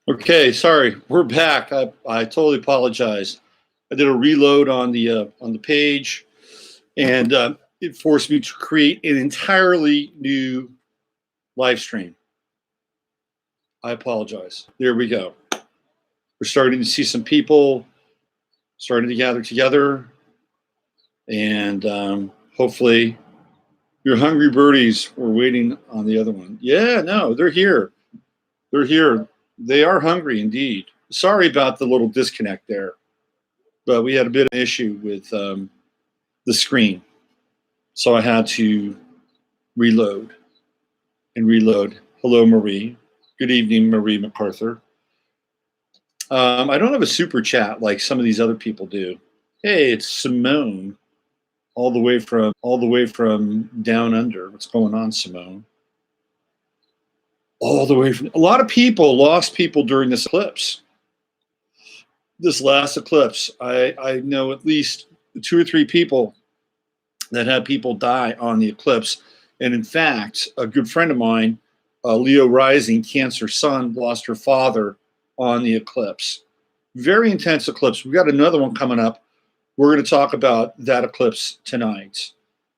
Okay, sorry, we're back. I totally apologize. I did a reload on the page, and it forced me to create an entirely new live stream. I apologize. There we go. We're starting to see some people starting to gather together, and hopefully, your hungry birdies were waiting on the other one. Yeah, no, they're here. They're here. They are hungry indeed. Sorry about the little disconnect there, but we had a bit of an issue with the screen. So I had to reload and reload. Hello, Marie. Good evening, Marie MacArthur. I don't have a super chat like some of these other people do. Hey, it's Simone, all the way from down under. What's going on, Simone? All the way from a lot of people lost people during this eclipse. This last eclipse, I know at least 2 or 3 people that had people die on the eclipse. And in fact, a good friend of mine, Leo rising, Cancer sun, lost her father on the eclipse. Very intense eclipse. We've got another one coming up. We're going to talk about that eclipse tonight.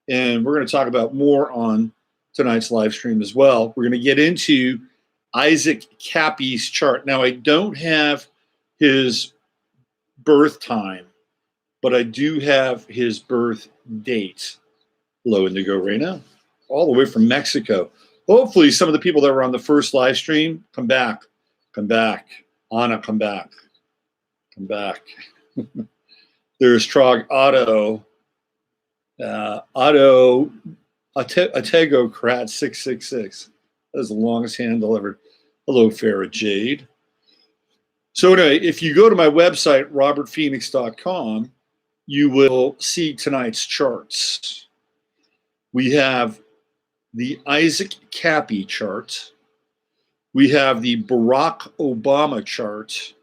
And we're going to talk about more on tonight's live stream as well. We're going to get into Isaac Kappy's chart. Now, I don't have his birth time, but I do have his birth date. Hello, Indigo Reina, all the way from Mexico. Hopefully, some of the people that were on the first live stream come back. Come back. Anna, come back. Come back. There's Trog Otto. Otto Atego Krat 666. That is the longest handle ever. Hello, Farah Jade. So anyway, if you go to my website, robertphoenix.com, you will see tonight's charts. We have the Isaac Kappy chart. We have the Barack Obama chart.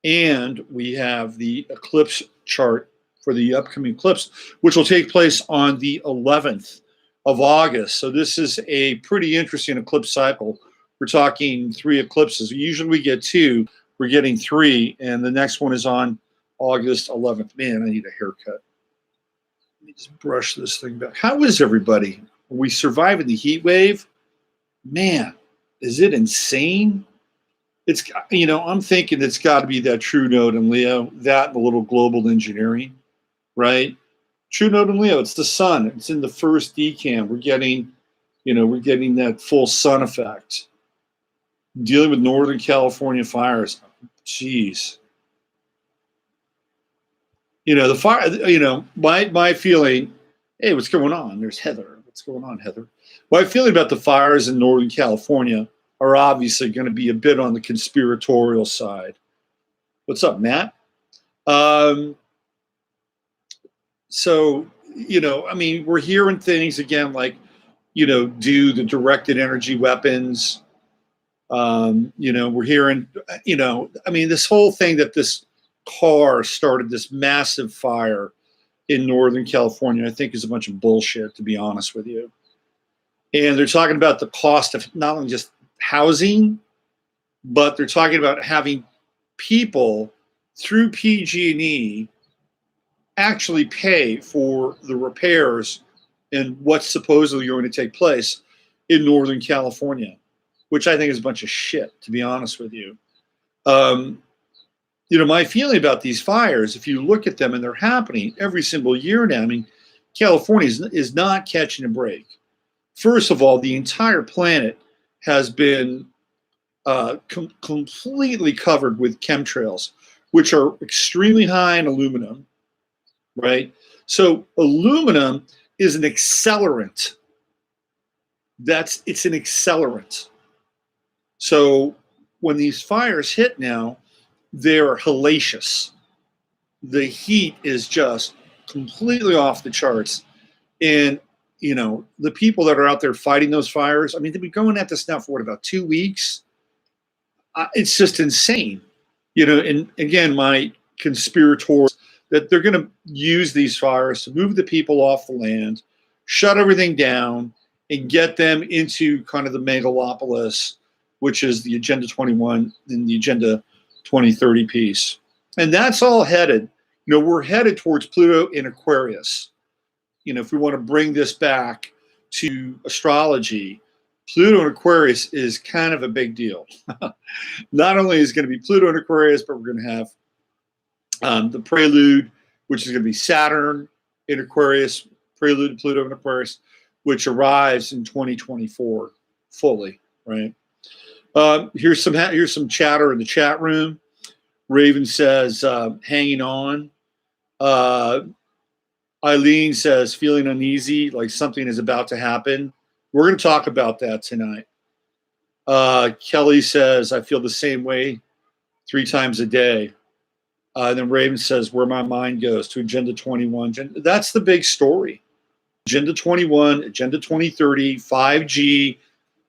And we have the eclipse chart for the upcoming eclipse, which will take place on the 11th of August. So this is a pretty interesting eclipse cycle. We're talking 3 eclipses. Usually we get 2. We're getting 3, and the next one is on August 11th. Man, I need a haircut. Let me just brush this thing back. How is everybody? Are we surviving the heat wave? Man, is it insane? It's, I'm thinking it's got to be that true node in Leo, that and a little global engineering, right? True node in Leo, it's the sun. It's in the first decam. We're getting that full sun effect. Dealing with Northern California fires. Jeez. The fire, my feeling, hey, what's going on? There's Heather. What's going on, Heather? My feeling about the fires in Northern California are obviously going to be a bit on the conspiratorial side. What's up, Matt? So, we're hearing things again like, do the directed energy weapons. We're hearing, this whole thing that this car started this massive fire in Northern California, I think is a bunch of bullshit, to be honest with you. And they're talking about the cost of not only just housing, but they're talking about having people through PG&E actually pay for the repairs and what's supposedly going to take place in Northern California, which I think is a bunch of shit, to be honest with you. My feeling about these fires, if you look at them and they're happening every single year now, California is not catching a break. First of all, the entire planet has been completely covered with chemtrails, which are extremely high in aluminum, right? So aluminum is an accelerant. It's an accelerant. So when these fires hit now, they're hellacious. The heat is just completely off the charts. And, the people that are out there fighting those fires, they've been going at this now for about 2 weeks. It's just insane. And again, my conspirators, that they're going to use these fires to move the people off the land, shut everything down, and get them into kind of the megalopolis which is the Agenda 21 and the Agenda 2030 piece. And that's all headed, we're headed towards Pluto in Aquarius. If we want to bring this back to astrology, Pluto in Aquarius is kind of a big deal. Not only is it going to be Pluto in Aquarius, but we're going to have the prelude, which is going to be Saturn in Aquarius, prelude to Pluto in Aquarius, which arrives in 2024 fully, right? Here's some chatter in the chat room. Raven says, hanging on. Eileen says, feeling uneasy, like something is about to happen. We're going to talk about that tonight. Kelly says, I feel the same way 3 times a day. Then Raven says, where my mind goes to Agenda 21. That's the big story. Agenda 21, Agenda 2030, 5G.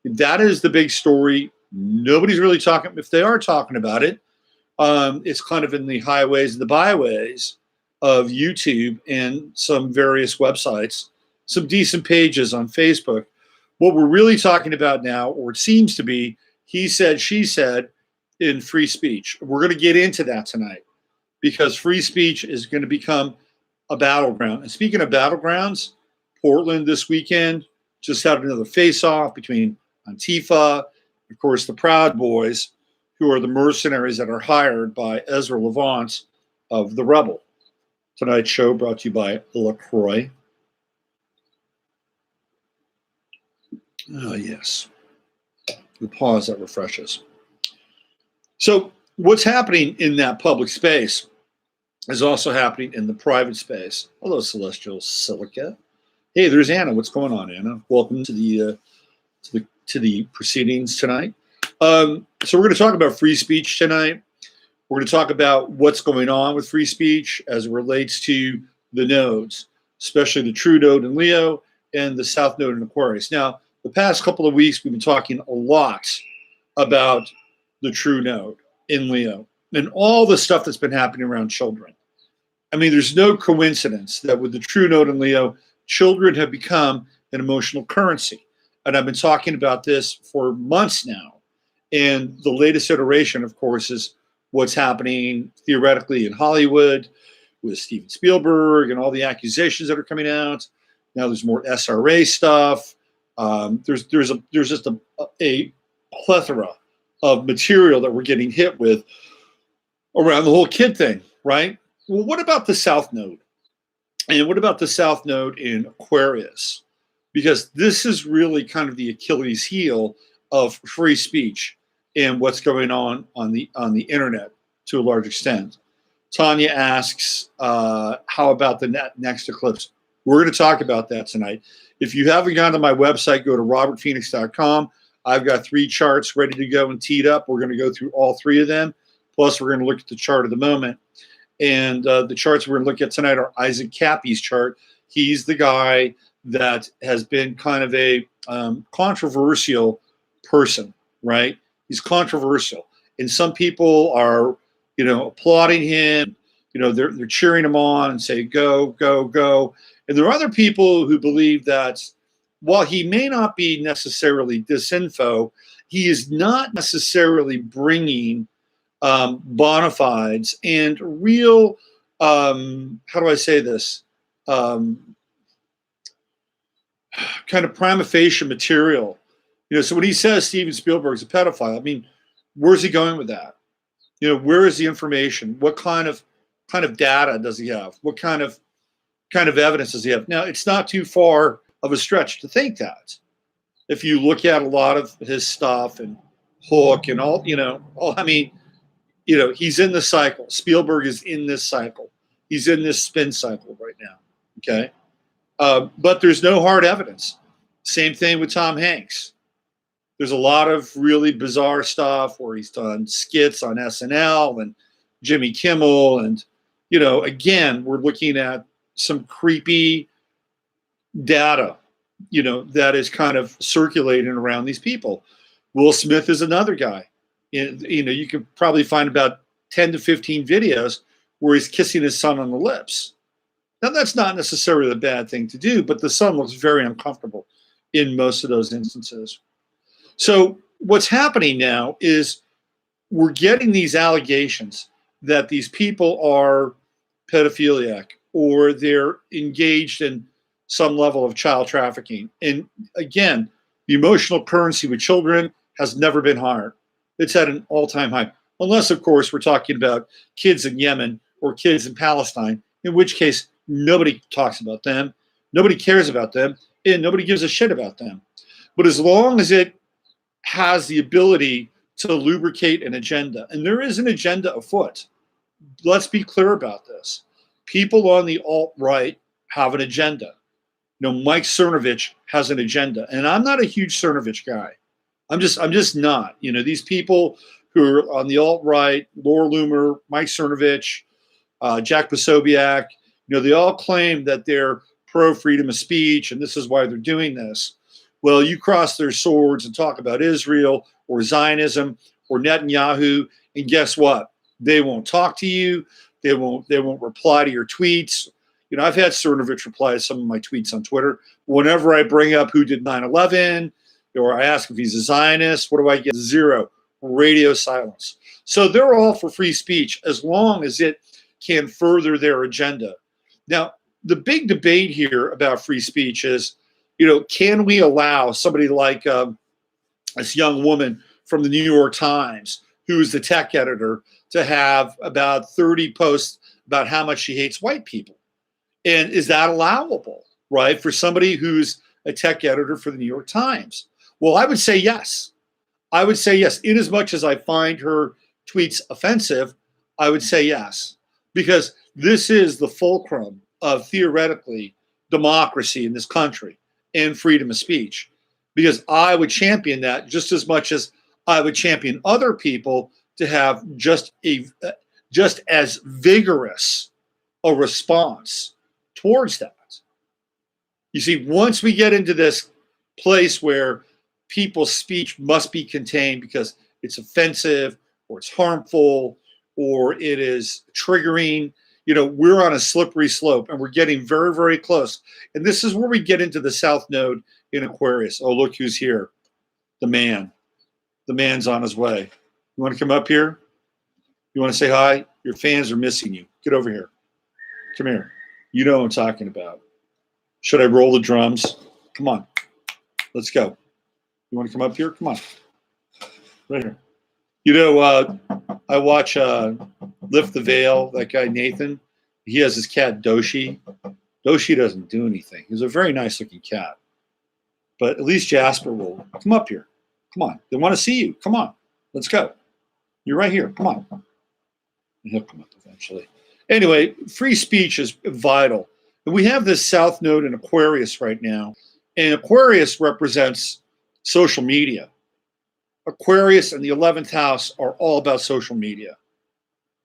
That is the big story. Nobody's really talking. If they are talking about it, it's kind of in the highways and the byways of YouTube and some various websites, some decent pages on Facebook. What we're really talking about now, or it seems to be, he said, she said, in free speech. We're going to get into that tonight because free speech is going to become a battleground. And speaking of battlegrounds, Portland this weekend just had another face-off between Antifa, of course, the Proud Boys, who are the mercenaries that are hired by Ezra Levant of The Rebel. Tonight's show brought to you by LaCroix. Oh, yes. The pause that refreshes. So what's happening in that public space is also happening in the private space. Hello, Celestial Silica. Hey, there's Anna. What's going on, Anna? Welcome to the proceedings tonight. So we're going to talk about free speech tonight. We're going to talk about what's going on with free speech as it relates to the nodes, especially the true node in Leo and the south node in Aquarius. Now, the past couple of weeks, we've been talking a lot about the true node in Leo and all the stuff that's been happening around children. I mean, there's no coincidence that with the true node in Leo, children have become an emotional currency. And I've been talking about this for months now. And the latest iteration, of course, is what's happening theoretically in Hollywood with Steven Spielberg and all the accusations that are coming out. Now there's more SRA stuff. There's just a plethora of material that we're getting hit with around the whole kid thing, right? Well, what about the South Node? And what about the South Node in Aquarius? Because this is really kind of the Achilles heel of free speech and what's going on the internet to a large extent. Tanya asks, how about the next eclipse? We're going to talk about that tonight. If you haven't gone to my website, go to robertphoenix.com. I've got 3 charts ready to go and teed up. We're going to go through all 3 of them. Plus, we're going to look at the chart of the moment. And the charts we're going to look at tonight are Isaac Kappy's chart. He's the guy that has been kind of a controversial person, right? He's controversial. And some people are, applauding him. They're cheering him on and say, go, go, go. And there are other people who believe that while he may not be necessarily disinfo, he is not necessarily bringing bona fides and real, how do I say this, kind of prima facie material. So when he says Steven Spielberg's a pedophile, I mean, where's he going with that? Where is the information? What kind of data does he have? What kind of evidence does he have? Now, it's not too far of a stretch to think that. If you look at a lot of his stuff and Hook and all, he's in the cycle. Spielberg is in this cycle. He's in this spin cycle right now. Okay. But there's no hard evidence. Same thing with Tom Hanks. There's a lot of really bizarre stuff where he's done skits on SNL and Jimmy Kimmel. And, again, we're looking at some creepy data, that is kind of circulating around these people. Will Smith is another guy. You could probably find about 10 to 15 videos where he's kissing his son on the lips. Now, that's not necessarily a bad thing to do, but the son looks very uncomfortable in most of those instances. So what's happening now is we're getting these allegations that these people are pedophiliac or they're engaged in some level of child trafficking. And again, the emotional currency with children has never been higher. It's at an all-time high. Unless, of course, we're talking about kids in Yemen or kids in Palestine, in which case nobody talks about them, nobody cares about them, and nobody gives a shit about them. But as long as it has the ability to lubricate an agenda, and there is an agenda afoot, let's be clear about this. People on the alt-right have an agenda. You know, Mike Cernovich has an agenda, and I'm not a huge Cernovich guy. I'm just not. You know, these people who are on the alt-right, Laura Loomer, Mike Cernovich, Jack Posobiec, you know, they all claim that they're pro-freedom of speech, and this is why they're doing this. Well, you cross their swords and talk about Israel or Zionism or Netanyahu, and guess what? They won't talk to you. They won't reply to your tweets. You know, I've had Cernovich reply to some of my tweets on Twitter. Whenever I bring up who did 9/11, or I ask if he's a Zionist, what do I get? Zero. Radio silence. So they're all for free speech as long as it can further their agenda. Now, the big debate here about free speech is, you know, can we allow somebody like this young woman from the New York Times, who is the tech editor, to have about 30 posts about how much she hates white people? And is that allowable, right, for somebody who's a tech editor for the New York Times? Well, I would say yes. I would say yes. In as much as I find her tweets offensive, I would say yes. Because this is the fulcrum of, theoretically, democracy in this country and freedom of speech. Because I would champion that just as much as I would champion other people to have just as vigorous a response towards that. You see, once we get into this place where people's speech must be contained because it's offensive or it's harmful or it is triggering, you know, we're on a slippery slope and we're getting very, very close. And this is where we get into the South Node in Aquarius. Oh, look who's here. The man. The man's on his way. You want to come up here? You want to say hi? Your fans are missing you. Get over here. Come here. You know what I'm talking about. Should I roll the drums? Come on. Let's go. You want to come up here? Come on. Right here. You know, I watch Lift the Veil, that guy Nathan. He has his cat Doshi. Doshi doesn't do anything. He's a very nice looking cat. But at least Jasper will come up here. Come on. They want to see you. Come on. Let's go. You're right here. Come on. And he'll come up eventually. Anyway, free speech is vital. And we have this South Node in Aquarius right now. And Aquarius represents social media. Aquarius and the 11th house are all about social media.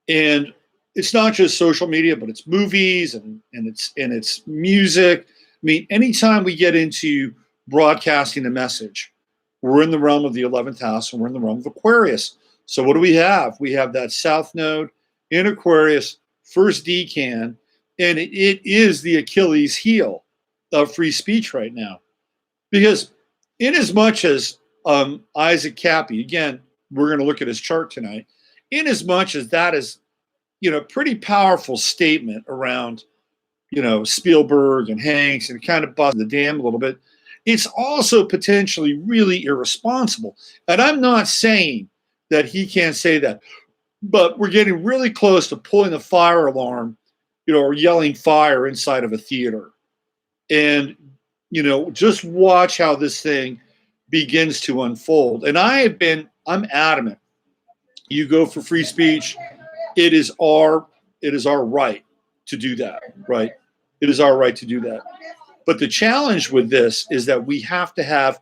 And it's not just social media, but it's movies and it's music. I mean, anytime we get into broadcasting a message, we're in the realm of the 11th house and we're in the realm of Aquarius. So what do we have? We have that South Node in Aquarius, first decan, and it is the Achilles heel of free speech right now. Because in as much as Isaac Kappy, again, we're going to look at his chart tonight, in as much as that is, you know, pretty powerful statement around, you know, Spielberg and Hanks and kind of busting the dam a little bit, it's also potentially really irresponsible. And I'm not saying that he can't say that, but we're getting really close to pulling the fire alarm, you know, or yelling fire inside of a theater. And, you know, just watch how this thing begins to unfold. And I'm adamant. You go for free speech. It is our right to do that, right? It is our right to do that. But the challenge with this is that we have to have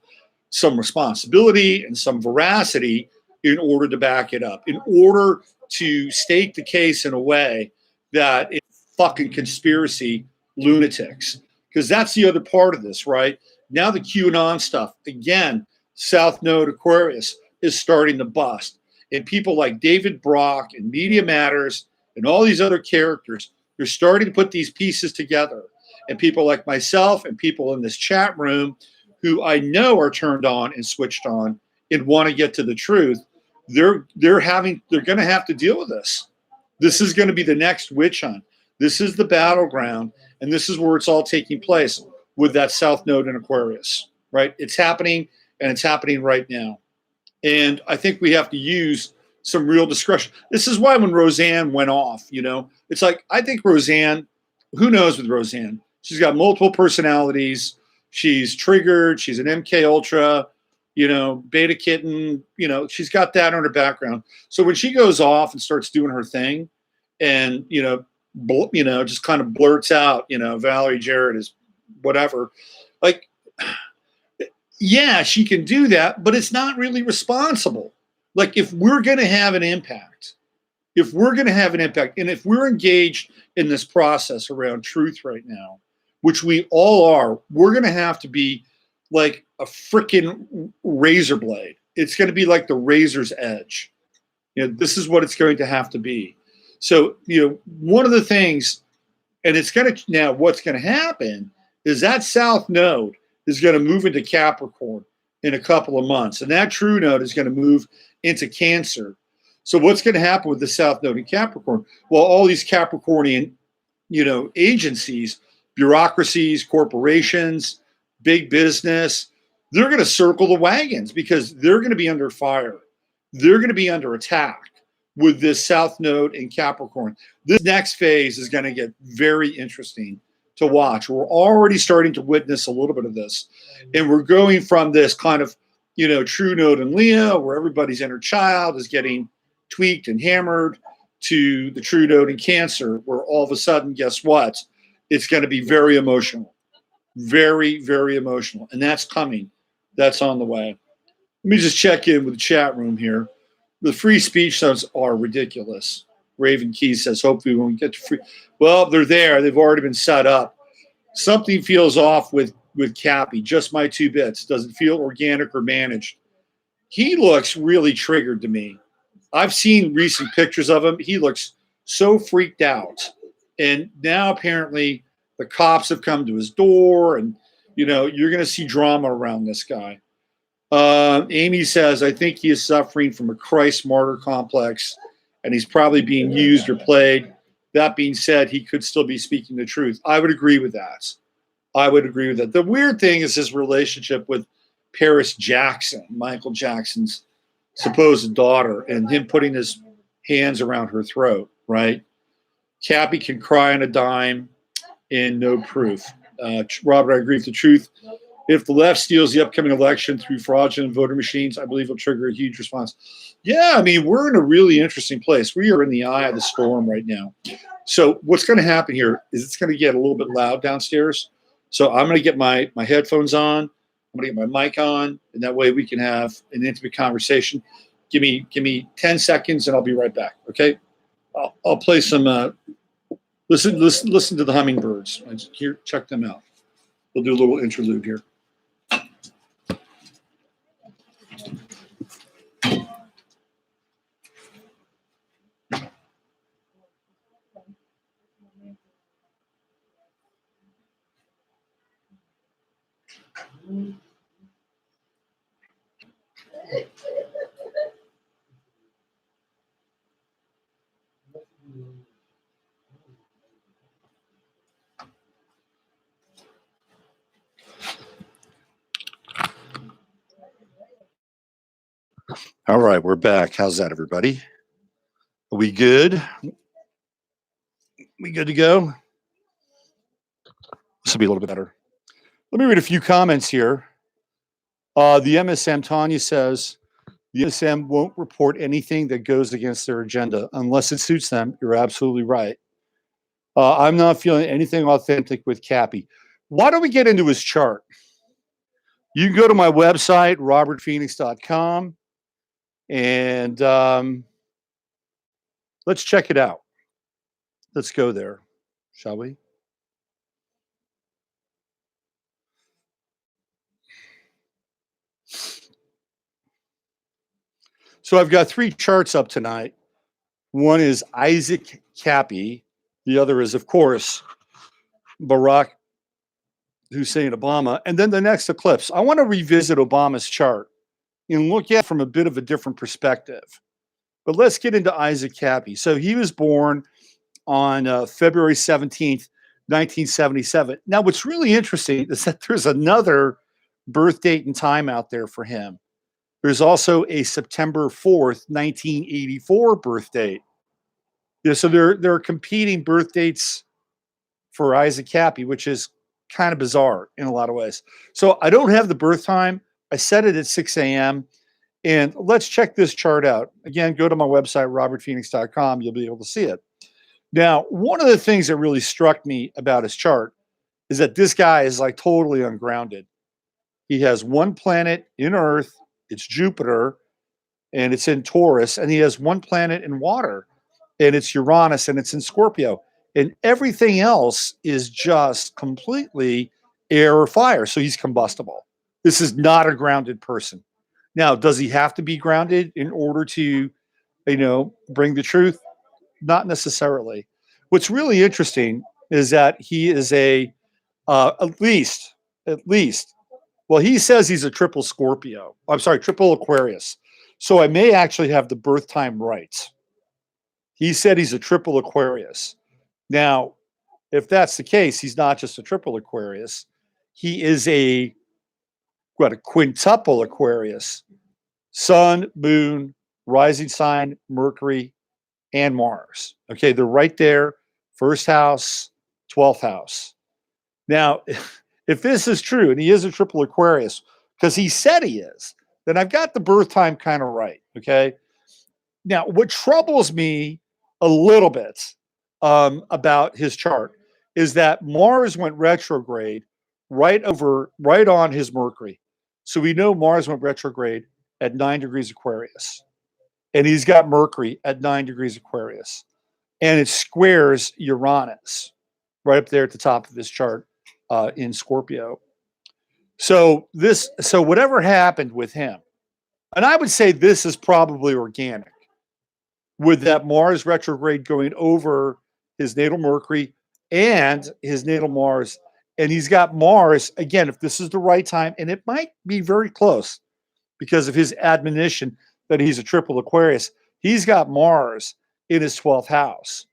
some responsibility and some veracity in order to back it up, in order to stake the case in a way that it's fucking conspiracy lunatics. Because that's the other part of this, right? Now the QAnon stuff, again, South Node Aquarius is starting to bust. And people like David Brock and Media Matters and all these other characters, they're starting to put these pieces together. And people like myself and people in this chat room who I know are turned on and switched on and want to get to the truth, they're going to have to deal with this. This is going to be the next witch hunt. This is the battleground, and this is where it's all taking place with that South Node in Aquarius, right? It's happening, and it's happening right now. And I think we have to use some real discretion. This is why when Roseanne went off, it's like, I think Roseanne, who knows with Roseanne? She's got multiple personalities. She's triggered. She's an MK Ultra, beta kitten. She's got that in her background. So when she goes off and starts doing her thing, and just kind of blurts out, Valerie Jarrett is whatever, like, yeah, she can do that, but it's not really responsible. Like, if we're going to have an impact, and if we're engaged in this process around truth right now, which we all are, we're going to have to be like a freaking razor blade. It's going to be like the razor's edge. This is what it's going to have to be. So, one of the things, and what's going to happen is that South Node is going to move into Capricorn in a couple of months. And that True Node is going to move into Cancer. So what's going to happen with the South Node in Capricorn? Well, all these Capricornian, agencies, bureaucracies, corporations, big business, they're going to circle the wagons because they're going to be under fire. They're going to be under attack with this South Node in Capricorn. This next phase is going to get very interesting to watch. We're already starting to witness a little bit of this. And we're going from this kind of, True Node in Leo, where everybody's inner child is getting tweaked and hammered, to the True Node in Cancer, where all of a sudden, guess what? It's going to be very emotional. Very, very emotional. And that's coming. That's on the way. Let me just check in with the chat room here. The free speech zones are ridiculous. Raven Key says, hopefully we won't get to free. Well, they're there. They've already been set up. Something feels off with Cappy. Just my 2 bits. Doesn't feel organic or managed. He looks really triggered to me. I've seen recent pictures of him. He looks so freaked out. And now apparently the cops have come to his door, and, you're going to see drama around this guy. Amy says, I think he is suffering from a Christ martyr complex, and he's probably being used or played. That being said, he could still be speaking the truth. I would agree with that. The weird thing is his relationship with Paris Jackson, Michael Jackson's supposed daughter, and him putting his hands around her throat, right? Cappy can cry on a dime and no proof. Robert, I agree with the truth. If the left steals the upcoming election through fraudulent voter machines, I believe it'll trigger a huge response. Yeah, I mean, we're in a really interesting place. We are in the eye of the storm right now. So what's going to happen here is it's going to get a little bit loud downstairs. So I'm going to get my headphones on. I'm going to get my mic on, and that way we can have an intimate conversation. Give me 10 seconds, and I'll be right back. Okay? I'll play some. Listen to the hummingbirds. Here, check them out. We'll do a little interlude here. All right, we're back. How's that, everybody? Are we good? We good to go? This will be a little bit better. Let me read a few comments here. The MSM, Tanya says, the MSM won't report anything that goes against their agenda unless it suits them. You're absolutely right. I'm not feeling anything authentic with Cappy. Why don't we get into his chart? You can go to my website, robertphoenix.com, and let's check it out. Let's go there, shall we? So I've got 3 charts up tonight. One is Isaac Kappy. The other is, of course, Barack Hussein Obama. And then the next eclipse. I want to revisit Obama's chart and look at it from a bit of a different perspective. But let's get into Isaac Kappy. So he was born on February 17th, 1977. Now, what's really interesting is that there's another birth date and time out there for him. There's also a September 4th, 1984 birth date. Yeah, so there are competing birth dates for Isaac Kappy, which is kind of bizarre in a lot of ways. So I don't have the birth time. I set it at 6 a.m. And let's check this chart out. Again, go to my website, robertphoenix.com. You'll be able to see it. Now, one of the things that really struck me about his chart is that this guy is like totally ungrounded. He has one planet in Earth, it's Jupiter, and it's in Taurus, and he has one planet in water, and it's Uranus, and it's in Scorpio. And everything else is just completely air or fire. So he's combustible. This is not a grounded person. Now, does he have to be grounded in order to, bring the truth? Not necessarily. What's really interesting is that he is at least, well, he says he's a triple Scorpio. I'm sorry, triple Aquarius. So I may actually have the birth time right. He said he's a triple Aquarius. Now, if that's the case, he's not just a triple Aquarius. He is a quintuple Aquarius. Sun, moon, rising sign, Mercury, and Mars. Okay, they're right there. First house, 12th house. Now, if this is true, and he is a triple Aquarius, because he said he is, then I've got the birth time kind of right. Okay. Now, what troubles me a little bit about his chart is that Mars went retrograde right on his Mercury. So we know Mars went retrograde at 9 degrees Aquarius. And he's got Mercury at 9 degrees Aquarius. And it squares Uranus right up there at the top of this chart in Scorpio. So whatever happened with him, and I would say this is probably organic, with that Mars retrograde going over his natal Mercury and his natal Mars. And he's got Mars, again, if this is the right time, and it might be very close because of his admonition that he's a triple Aquarius, he's got Mars in his 12th house.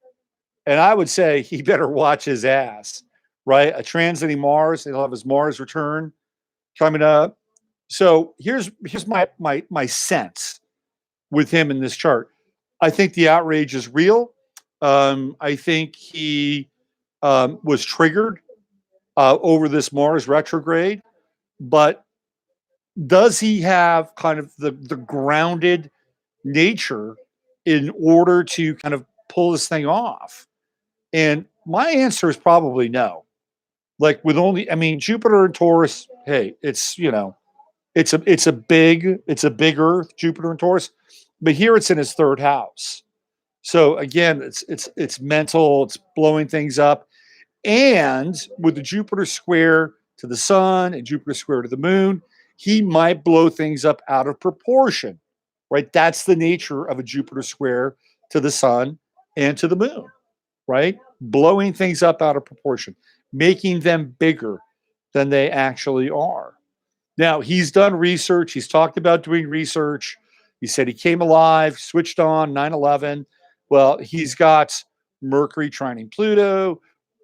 And I would say he better watch his ass, right? A transiting Mars, he'll have his Mars return coming up. So here's my sense with him in this chart. I think the outrage is real. I think he was triggered over this Mars retrograde, but does he have kind of the grounded nature in order to kind of pull this thing off? And my answer is probably no. Like with Jupiter and Taurus, hey, it's a big Earth, Jupiter and Taurus, but here it's in his third house. So again, it's mental, it's blowing things up. And with the Jupiter square to the sun and Jupiter square to the moon, he might blow things up out of proportion, right? That's the nature of a Jupiter square to the sun and to the moon, right? Blowing things up out of proportion, making them bigger than they actually are. Now, he's done research. He's talked about doing research. He said he came alive, switched on 9/11. Well, he's got Mercury trining Pluto,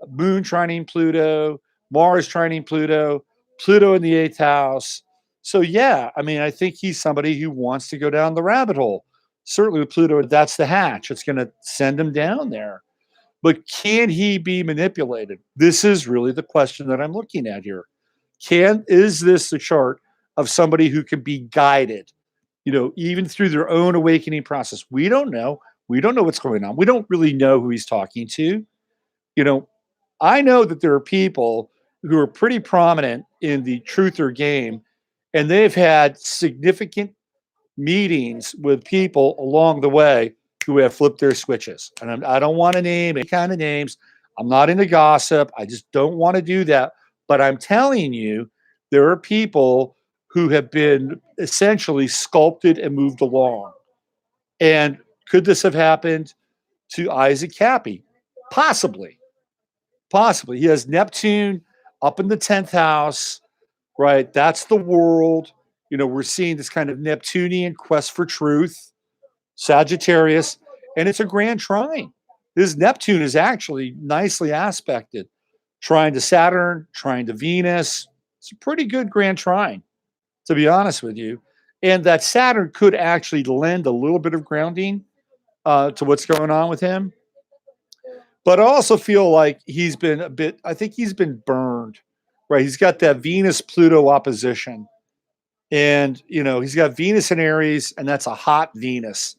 Moon trining Pluto, Mars trining Pluto, Pluto in the 8th house. So, yeah, I think he's somebody who wants to go down the rabbit hole. Certainly with Pluto, that's the hatch. It's going to send him down there. But can he be manipulated? This is really the question that I'm looking at here. Is this the chart of somebody who can be guided, even through their own awakening process? We don't know. We don't know what's going on. We don't really know who he's talking to. I know that there are people who are pretty prominent in the truther game, and they've had significant meetings with people along the way who have flipped their switches. And I don't want to name any kind of names. I'm not into gossip. I just don't want to do that. But I'm telling you, there are people who have been essentially sculpted and moved along. And could this have happened to Isaac Kappy? Possibly. Possibly. He has Neptune up in the 10th house, right? That's the world. We're seeing this kind of Neptunian quest for truth, Sagittarius, and it's a grand trine. This Neptune is actually nicely aspected, trine to Saturn, trine to Venus. It's a pretty good grand trine, to be honest with you. And that Saturn could actually lend a little bit of grounding to what's going on with him. But I also feel like I think he's been burned, right? He's got that Venus Pluto opposition. And, he's got Venus in Aries, and that's a hot Venus.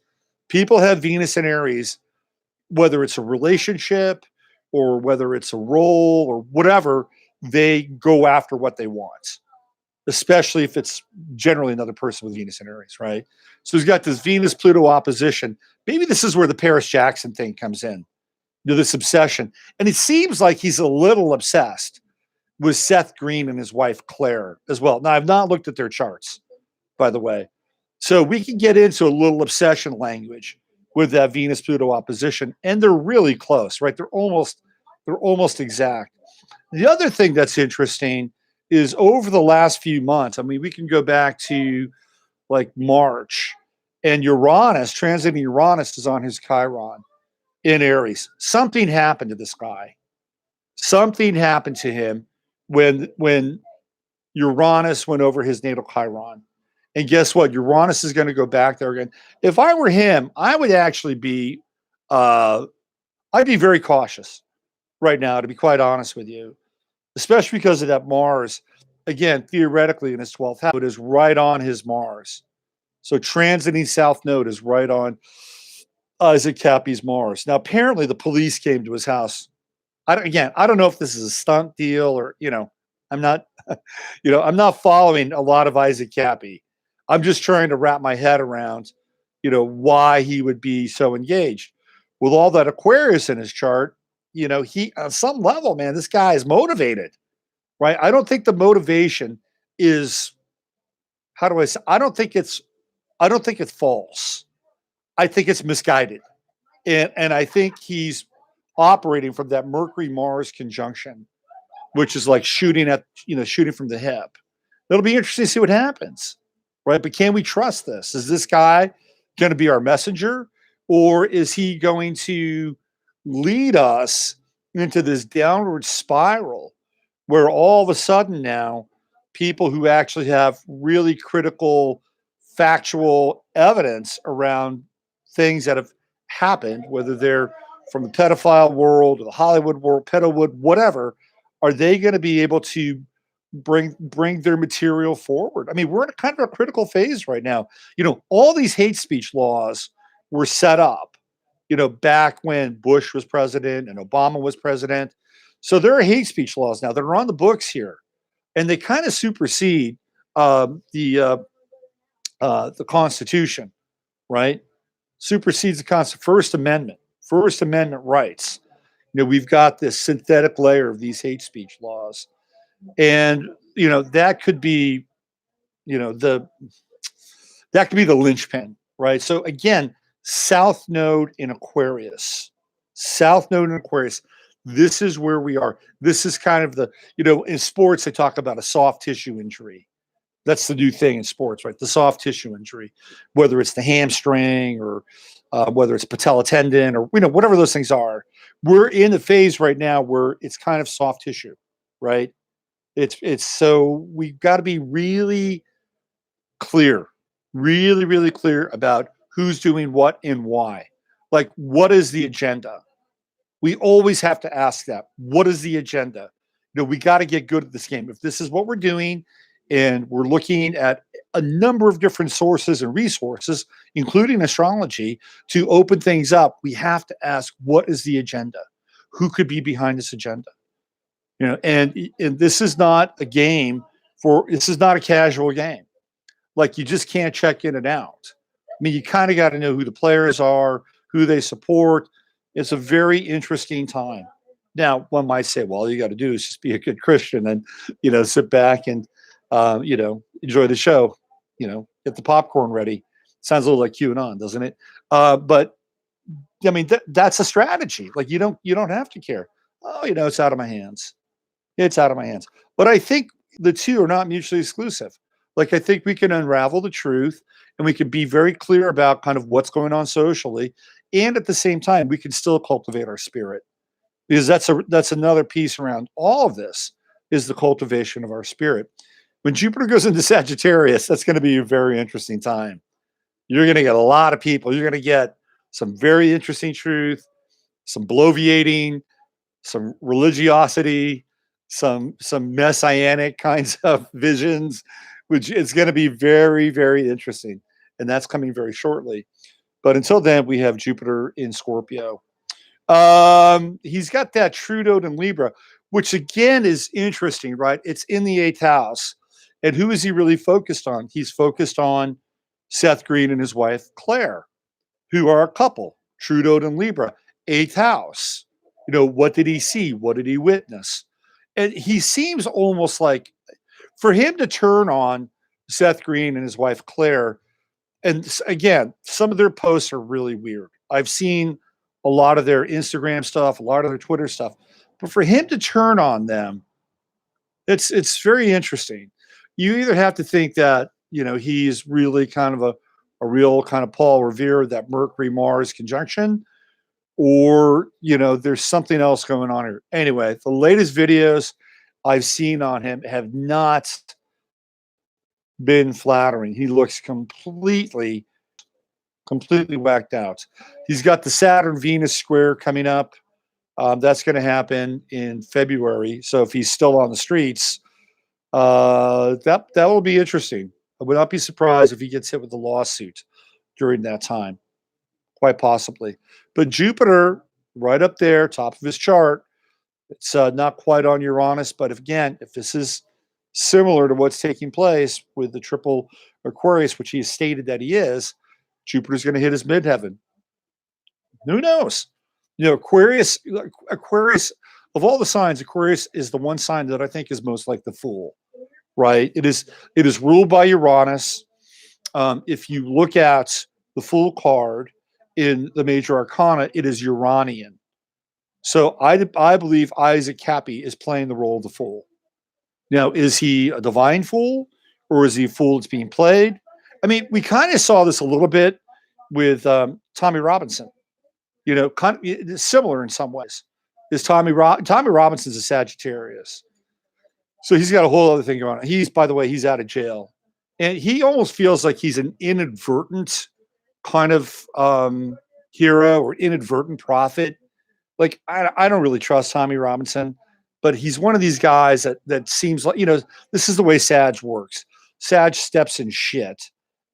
People have Venus in Aries, whether it's a relationship or whether it's a role or whatever, they go after what they want, especially if it's generally another person with Venus in Aries, right? So he's got this Venus Pluto opposition. Maybe this is where the Paris Jackson thing comes in, this obsession. And it seems like he's a little obsessed with Seth Green and his wife Claire as well. Now, I've not looked at their charts, by the way. So we can get into a little obsession language with that Venus Pluto opposition, and they're really close, right? They're almost exact. The other thing that's interesting is over the last few months, I mean, we can go back to like March, and Uranus, transiting Uranus, is on his Chiron in Aries. Something happened to this guy. Something happened to him when Uranus went over his natal Chiron. And guess what? Uranus is going to go back there again. If I were him, I would actually be, I'd be very cautious right now, to be quite honest with you, especially because of that Mars. Again, theoretically, in his 12th house, it is right on his Mars. So transiting South Node is right on Isaac Kappy's Mars. Now, apparently, the police came to his house. I don't know if this is a stunt deal or, I'm not, I'm not following a lot of Isaac Kappy. I'm just trying to wrap my head around, why he would be so engaged. With all that Aquarius in his chart, he, on some level, man, this guy is motivated, right? I don't think the motivation is, how do I say, I don't think it's false. I think it's misguided. And I think he's operating from that Mercury-Mars conjunction, which is like shooting from the hip. It'll be interesting to see what happens, right? But can we trust this? Is this guy going to be our messenger, or is he going to lead us into this downward spiral where all of a sudden now people who actually have really critical factual evidence around things that have happened, whether they're from the pedophile world or the Hollywood world, pedowood, whatever, are they going to be able to bring their material forward? I mean, we're in a kind of a critical phase right now. All these hate speech laws were set up, back when Bush was president and Obama was president. So there are hate speech laws now that are on the books here, and they kind of supersede the Constitution, right? Supersedes the First Amendment rights. We've got this synthetic layer of these hate speech laws. And, that could be, that could be the linchpin, right? So again, South Node in Aquarius. This is where we are. This is kind of the, in sports, they talk about a soft tissue injury. That's the new thing in sports, right? The soft tissue injury, whether it's the hamstring or whether it's patella tendon or, whatever those things are. We're in the phase right now where it's kind of soft tissue, right? It's so we've got to be really clear, really clear about who's doing what and why. Like, what is the agenda? We always have to ask that. What is the agenda? We got to get good at this game. If this is what we're doing, and we're looking at a number of different sources and resources, including astrology, to open things up, we have to ask, what is the agenda? Who could be behind this agenda? And this is not a game this is not a casual game. Like, you just can't check in and out. I mean, you kind of got to know who the players are, who they support. It's a very interesting time. Now, one might say, well, all you got to do is just be a good Christian and, sit back and, enjoy the show, get the popcorn ready. Sounds a little like QAnon, doesn't it? But I mean, that's a strategy. Like, you don't have to care. Oh, it's out of my hands. It's out of my hands. But I think the two are not mutually exclusive. Like, I think we can unravel the truth and we can be very clear about kind of what's going on socially. And at the same time, we can still cultivate our spirit, because that's another piece around all of this, is the cultivation of our spirit. When Jupiter goes into Sagittarius, that's going to be a very interesting time. You're going to get a lot of people. You're going to get some very interesting truth, some bloviating, some religiosity, some messianic kinds of visions, which is going to be very, very interesting. And that's coming very shortly. But until then, we have Jupiter in Scorpio. He's got that true note in Libra, which again is interesting, right? It's in the 8th house. And who is he really focused on? He's focused on Seth Green and his wife, Claire, who are a couple, true note in Libra, 8th house. You know, what did he see? What did he witness? And he seems almost like, for him to turn on Seth Green and his wife, Claire, and again, some of their posts are really weird. I've seen a lot of their Instagram stuff, a lot of their Twitter stuff, but for him to turn on them, it's very interesting. You either have to think that, you know, he's really kind of a real kind of Paul Revere, that Mercury Mars conjunction, or, you know, there's something else going on here. Anyway, the latest videos I've seen on him have not been flattering. He looks completely whacked out. He's got the Saturn Venus square coming up. That's going to happen in February. So if he's still on the streets, that will be interesting. I would not be surprised if he gets hit with a lawsuit during that time, quite possibly. But Jupiter, right up there, top of his chart. It's not quite on Uranus, but if this is similar to what's taking place with the triple Aquarius, which he has stated that he is, Jupiter's going to hit his midheaven. Who knows? You know, Aquarius, of all the signs, Aquarius is the one sign that I think is most like the Fool, right? It is ruled by Uranus. If you look at the Fool card in the major arcana, it is Uranian. So I believe Isaac Kappy is playing the role of the Fool. Now, is he a divine fool, or is he a fool that's being played? I mean, we kind of saw this a little bit with Tommy Robinson. You know, kind of similar in some ways. Is Tommy Robinson's a Sagittarius, so he's got a whole other thing going on. By the way, he's out of jail, and he almost feels like he's an inadvertent kind of hero or inadvertent prophet. Like, I don't really trust Tommy Robinson, but he's one of these guys that seems like, you know, this is the way Sag works. Sag steps in shit,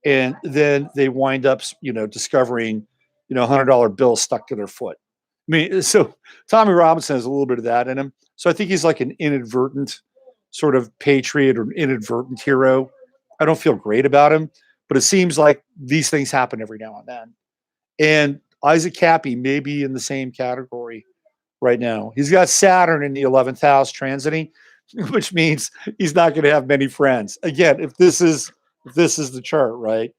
and then they wind up, you know, discovering, you know, $100 bills stuck to their foot. I mean, so Tommy Robinson has a little bit of that in him. So I think he's like an inadvertent sort of patriot or inadvertent hero. I don't feel great about him, but it seems like these things happen every now and then. And Isaac Kappy may be in the same category right now. He's got Saturn in the 11th house transiting, which means he's not going to have many friends. Again, if this is the chart, right?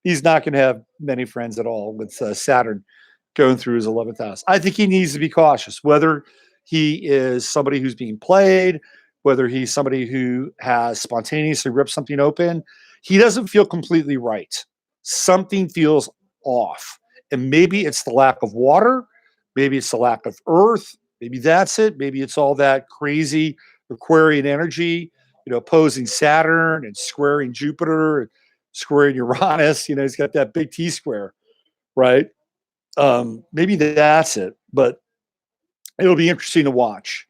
He's not going to have many friends at all with Saturn going through his 11th house. I think he needs to be cautious, whether he is somebody who's being played, whether he's somebody who has spontaneously ripped something open. He doesn't feel completely right. Something feels off. And maybe it's the lack of water. Maybe it's the lack of earth. Maybe that's it. Maybe it's all that crazy Aquarian energy, you know, opposing Saturn and squaring Jupiter and squaring Uranus. You know, he's got that big T square, right? Maybe that's it, but it'll be interesting to watch.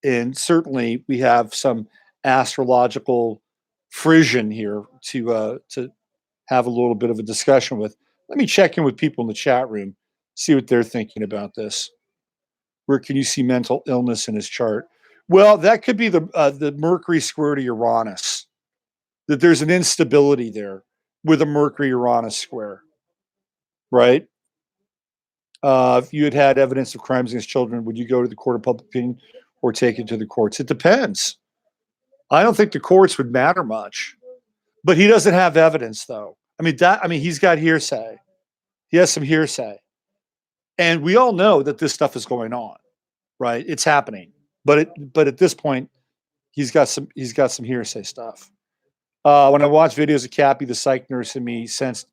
And certainly we have some astrological frisson here to have a little bit of a discussion with. Let me check in with people in the chat room, see what they're thinking about this. Where can you see mental illness in his chart? Well, that could be the Mercury square to Uranus. That there's an instability there with a Mercury Uranus square, right? If you had evidence of crimes against children, would you go to the court of public opinion or take it to the courts? It depends. I don't think the courts would matter much, but he doesn't have evidence, though. I mean, he's got hearsay. He has some hearsay, and we all know that this stuff is going on, right? It's happening, but at this point, he's got some hearsay stuff. When I watch videos of Cappy, the psych nurse in me sensed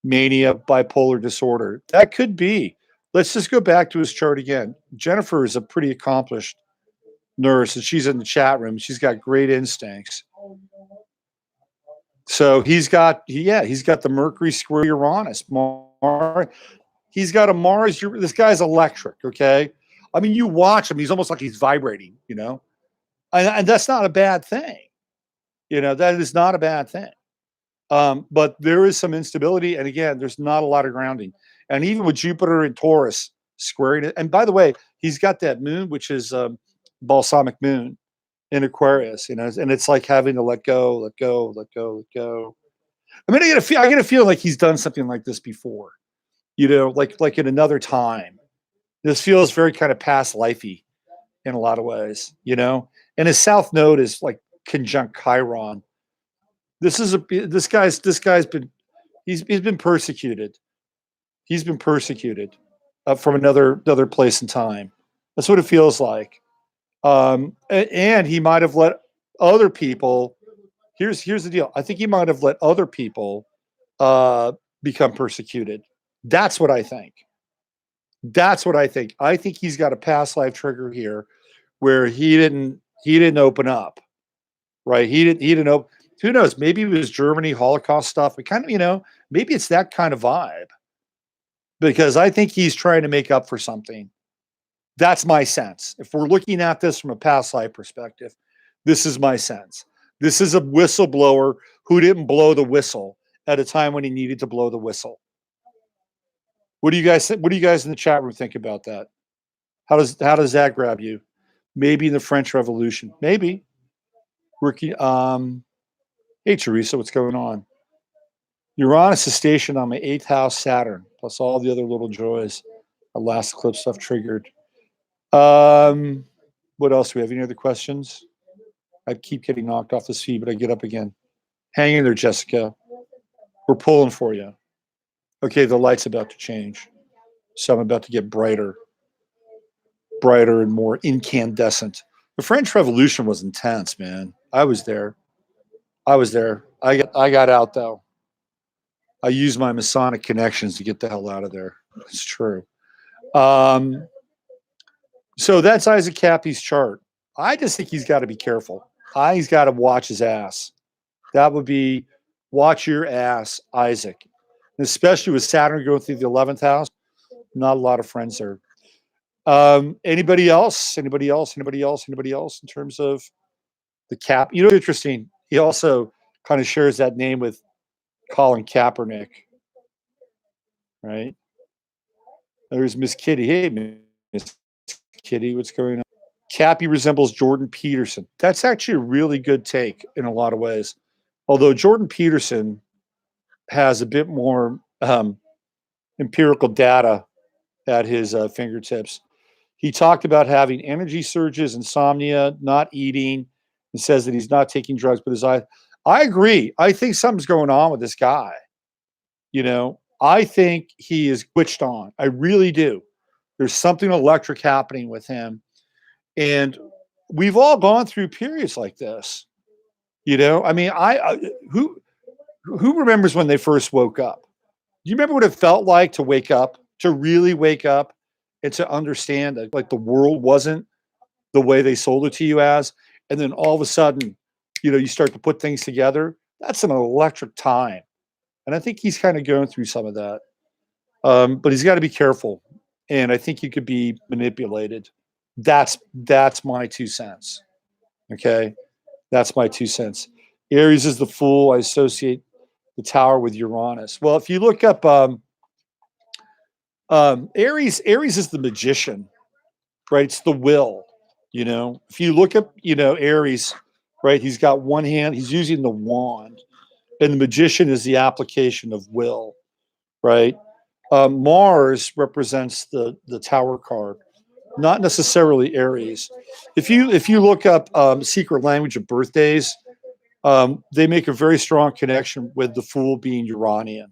mania, bipolar disorder. That could be. Let's just go back to his chart again. Jennifer is a pretty accomplished nurse, and she's in the chat room. She's got great instincts. So he's got the Mercury square Uranus. He's got a Mars. This guy's electric. Okay, I mean, you watch him; he's almost like he's vibrating. You know, and that's not a bad thing. You know, that is not a bad thing. But there is some instability, and again, there's not a lot of grounding. And even with Jupiter and Taurus squaring it, and by the way, he's got that moon, which is balsamic moon in Aquarius, you know, and it's like having to let go, let go, let go, let go. I mean, I get a feel like he's done something like this before, you know, like in another time. This feels very kind of past lifey in a lot of ways, you know. And his South Node is like conjunct Chiron. This guy's been he's been persecuted. He's been persecuted from another place and time. That's what it feels like. And he might have let other people. Here's the deal. I think he might have let other people become persecuted. That's what I think. That's what I think. I think he's got a past life trigger here, where he didn't open up, right? He didn't open. Who knows? Maybe it was Germany Holocaust stuff. But kind of, you know, maybe it's that kind of vibe. Because I think he's trying to make up for something. That's my sense. If we're looking at this from a past life perspective, this is my sense. This is a whistleblower who didn't blow the whistle at a time when he needed to blow the whistle. What do you guys think? What do you guys in the chat room think about that? How does that grab you? Maybe in the French Revolution. Maybe. Ricky, hey Teresa, what's going on? Uranus is stationed on my 8th house Saturn, plus all the other little joys. Our last eclipse stuff triggered. What else do we have? Any other questions? I keep getting knocked off this feed, but I get up again. Hang in there, Jessica. We're pulling for you. Okay, the light's about to change. So I'm about to get brighter and more incandescent. The French Revolution was intense, man. I was there. I got out though. I used my Masonic connections to get the hell out of there. It's true. So that's Isaac Kappy's chart. I just think he's got to be careful. He's got to watch his ass. That would be watch your ass, Isaac. And especially with Saturn going through the 11th house. Not a lot of friends there. Anybody else? Anybody else in terms of the Cap? You know, it's interesting. He also kind of shares that name with Colin Kaepernick, right? There's Miss Kitty. Hey, Miss Kitty, what's going on? Cappy resembles Jordan Peterson. That's actually a really good take in a lot of ways. Although Jordan Peterson has a bit more empirical data at his fingertips. He talked about having energy surges, insomnia, not eating, and says that he's not taking drugs, but his eyes. I agree. I think something's going on with this guy. You know, I think he is switched on. I really do. There's something electric happening with him. And we've all gone through periods like this. You know, I mean, who remembers when they first woke up? Do you remember what it felt like to wake up, to really wake up and to understand that like the world wasn't the way they sold it to you as, and then all of a sudden, you know, you start to put things together? That's an electric time. And I think he's kind of going through some of that. But he's got to be careful. And I think he could be manipulated. That's my 2 cents. Okay. That's my 2 cents. Aries is the fool. I associate the tower with Uranus. Well, if you look up Aries is the magician, right? It's the will, you know. If you look up, you know, Aries, right? He's got one hand, he's using the wand, and the magician is the application of will, right? Mars represents the tower card, not necessarily Aries. If you look up secret language of birthdays, they make a very strong connection with the fool being Uranian.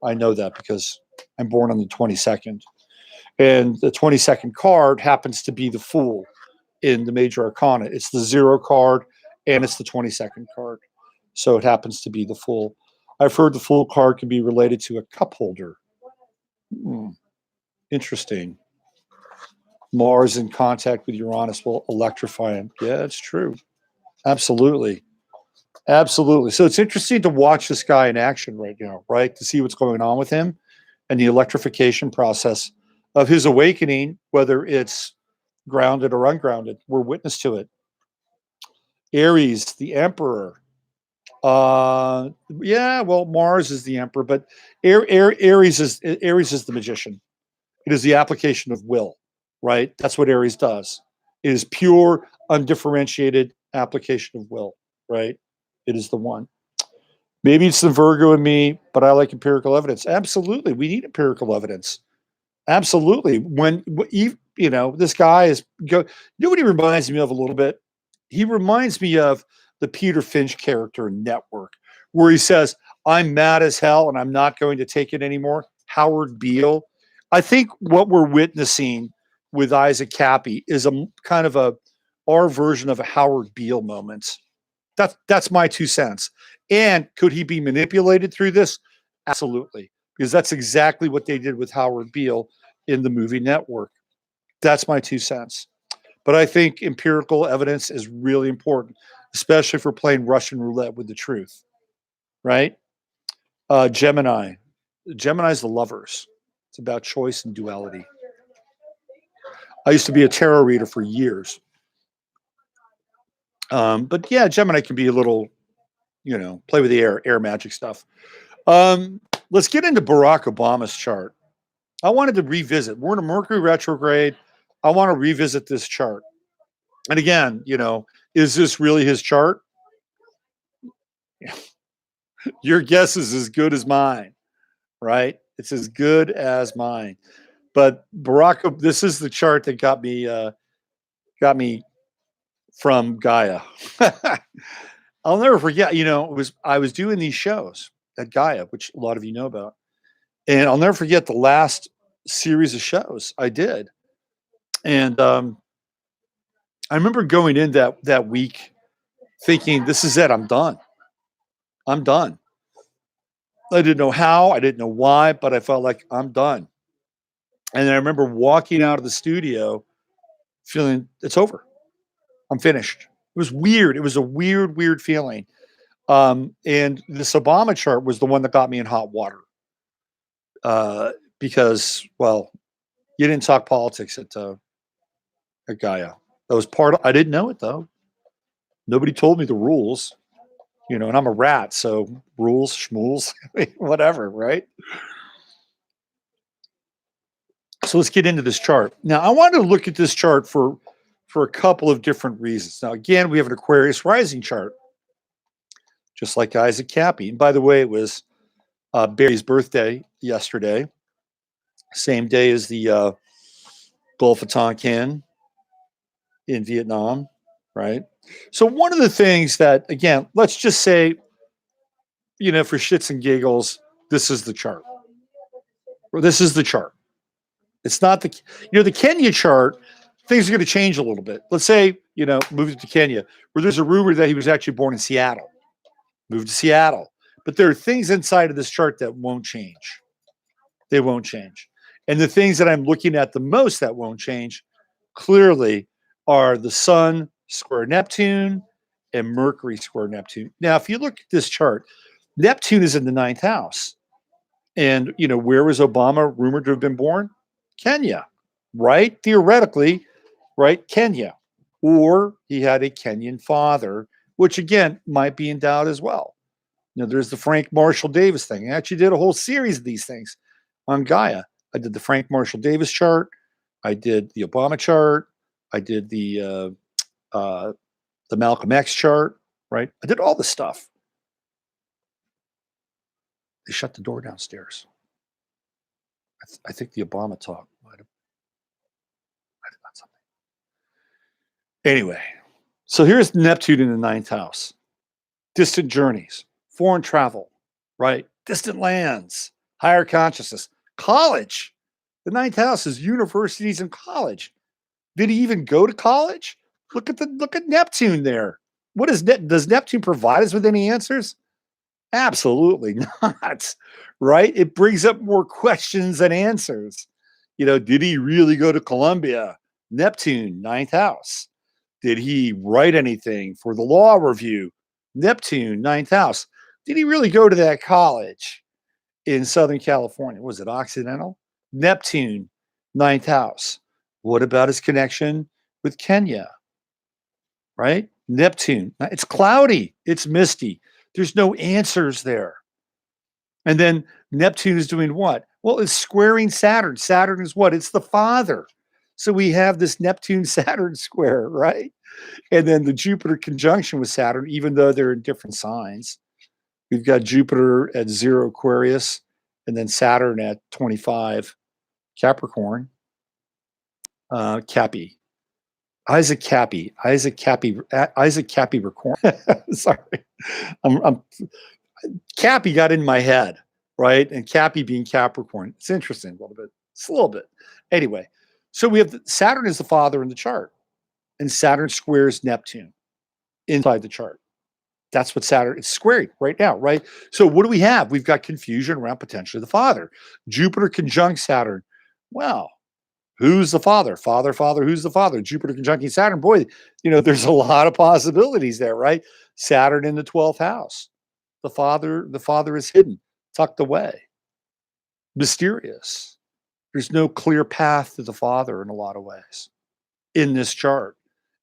I know that because I'm born on the 22nd. And the 22nd card happens to be the fool in the major arcana. It's the 0 card and it's the 22nd card. So it happens to be the Fool. I've heard the Fool card can be related to a cup holder. Interesting. Mars in contact with Uranus will electrify him. Yeah, it's true. Absolutely. Absolutely. So it's interesting to watch this guy in action right now, right? To see what's going on with him and the electrification process of his awakening, whether it's grounded or ungrounded. We're witness to it. Aries, the Emperor. Yeah, well, Mars is the Emperor, but Aries is the magician. It is the application of will, right? That's what Aries does. It is pure, undifferentiated application of will, right? It is the one. Maybe it's the Virgo in me, but I like empirical evidence. Absolutely. We need empirical evidence. Absolutely. When this guy is go. You know what he reminds me of a little bit? He reminds me of the Peter Finch character in Network, where he says, "I'm mad as hell and I'm not going to take it anymore." Howard Beale. I think what we're witnessing with Isaac Kappy is a kind of our version of a Howard Beale moment. That's my 2 cents. And could he be manipulated through this? Absolutely, because that's exactly what they did with Howard Beale in the movie Network. That's my 2 cents. But I think empirical evidence is really important, especially for playing Russian roulette with the truth, right? Gemini. Gemini's the lovers. It's about choice and duality. I used to be a tarot reader for years. But yeah, Gemini can be a little, play with the air magic stuff. Let's get into Barack Obama's chart. I wanted to revisit. We're in a Mercury retrograde. I want to revisit this chart. And again, is this really his chart? Your guess is as good as mine, right? It's as good as mine. But Barack, this is the chart that got me from Gaia. I'll never forget. I was doing these shows at Gaia, which a lot of you know about, and I'll never forget the last series of shows I did. And I remember going in that week thinking, "This is it. I'm done. I'm done." I didn't know how, I didn't know why, but I felt like I'm done. And I remember walking out of the studio feeling it's over. I'm finished. It was weird. It was a weird feeling. And this Obama chart was the one that got me in hot water. Because, well, you didn't talk politics at Gaia. That was I didn't know it though. Nobody told me the rules, and I'm a rat, so rules, schmools, whatever, right? So let's get into this chart. Now, I wanted to look at this chart for a couple of different reasons. Now, again, we have an Aquarius rising chart, just like Isaac Kappy. And by the way, it was Barry's birthday yesterday, same day as the Gulf of Tonkin in Vietnam, right? So one of the things that, again, let's just say, for shits and giggles, this is the chart. Or this is the chart. It's not the Kenya chart. Things are going to change a little bit. Let's say, moved to Kenya, where there's a rumor that he was actually born in Seattle, moved to Seattle. But there are things inside of this chart that won't change. They won't change. And the things that I'm looking at the most that won't change clearly are the Sun square Neptune and Mercury square Neptune. Now, if you look at this chart, Neptune is in the 9th house. And, where was Obama rumored to have been born? Kenya, right? Theoretically, right? Kenya. Or he had a Kenyan father, which again might be in doubt as well. There's the Frank Marshall Davis thing. I actually did a whole series of these things on Gaia. I did the Frank Marshall Davis chart. I did the Obama chart. I did the Malcolm X chart, right? I did all this stuff. They shut the door downstairs. I think the Obama talk might have done something. Anyway, so here's Neptune in the 9th house. Distant journeys, foreign travel, right? Distant lands, higher consciousness, college. The 9th house is universities and college. Did he even go to college? Look at Neptune there. Does Neptune provide us with any answers? Absolutely not. Right? It brings up more questions than answers. Did he really go to Columbia? Neptune, ninth house. Did he write anything for the law review? Neptune, ninth house. Did he really go to that college in Southern California? Was it Occidental? Neptune, ninth house. What about his connection with Kenya? Right? Neptune. It's cloudy. It's misty. There's no answers there. And then Neptune is doing what? Well, it's squaring Saturn. Saturn is what? It's the father. So we have this Neptune Saturn square, right? And then the Jupiter conjunction with Saturn, even though they're in different signs. We've got Jupiter at 0 Aquarius and then Saturn at 25 Capricorn. Cappy. Isaac Kappy. Isaac Kappy. Isaac Kappy. Sorry. Cappy got in my head, right? And Cappy being Capricorn. It's interesting a little bit. It's a little bit. Anyway, so we have Saturn is the father in the chart, and Saturn squares Neptune inside the chart. That's what Saturn is squaring right now, right? So what do we have? We've got confusion around potentially the father. Jupiter conjunct Saturn. Well, who's the father? Father, who's the father? Jupiter conjuncting Saturn. Boy, there's a lot of possibilities there, right? Saturn in the 12th house. The father is hidden, tucked away, mysterious. There's no clear path to the father in a lot of ways in this chart.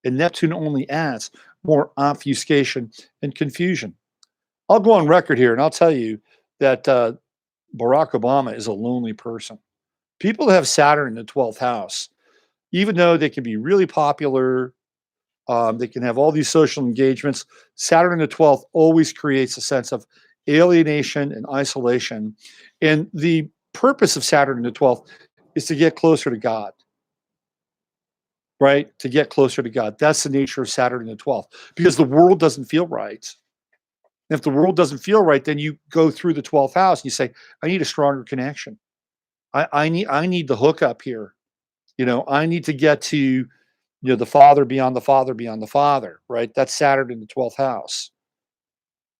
And Neptune only adds more obfuscation and confusion. I'll go on record here and I'll tell you that Barack Obama is a lonely person. People that have Saturn in the 12th house, even though they can be really popular, they can have all these social engagements, Saturn in the 12th always creates a sense of alienation and isolation. And the purpose of Saturn in the 12th is to get closer to God, right? To get closer to God. That's the nature of Saturn in the 12th, because the world doesn't feel right. And if the world doesn't feel right, then you go through the 12th house and you say, I need a stronger connection. I need the hookup here. I need to get to, the father beyond the father beyond the father, right? That's Saturn in the 12th house.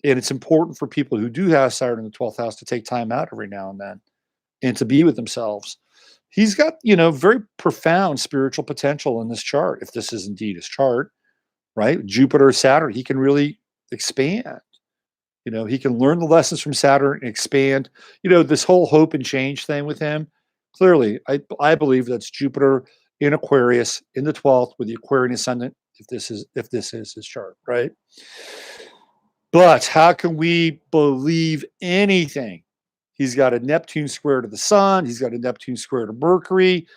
And it's important for people who do have Saturn in the 12th house to take time out every now and then and to be with themselves. He's got, very profound spiritual potential in this chart, if this is indeed his chart, right? Jupiter, Saturn, he can really expand. He can learn the lessons from Saturn and expand. This whole hope and change thing with him, clearly, I believe that's Jupiter in Aquarius in the 12th with the Aquarian ascendant, if this is his chart, right? But how can we believe anything? He's got a Neptune square to the sun. He's got a Neptune square to Mercury.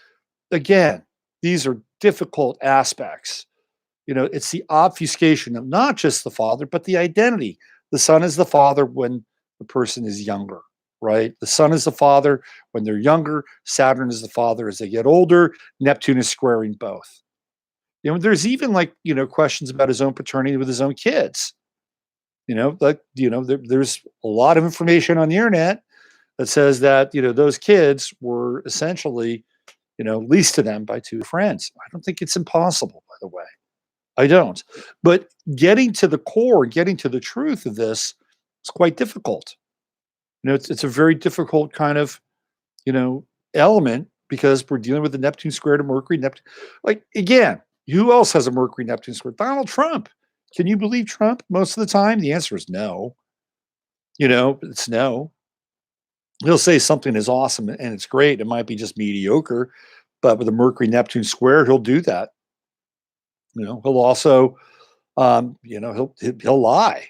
Again, these are difficult aspects. It's the obfuscation of not just the father, but the identity. The sun is the father when the person is younger, right? The sun is the father when they're younger. Saturn is the father as they get older. Neptune is squaring both. There's even questions about his own paternity with his own kids. There's a lot of information on the internet that says that, those kids were essentially, leased to them by two friends. I don't think it's impossible, by the way. I don't. But getting to the core, getting to the truth of this is quite difficult. It's a very difficult kind of, element because we're dealing with the Neptune square to Mercury. Again, who else has a Mercury Neptune square? Donald Trump. Can you believe Trump most of the time? The answer is no. It's no. He'll say something is awesome and it's great. It might be just mediocre, but with a Mercury Neptune square, he'll do that. He'll also, he'll lie.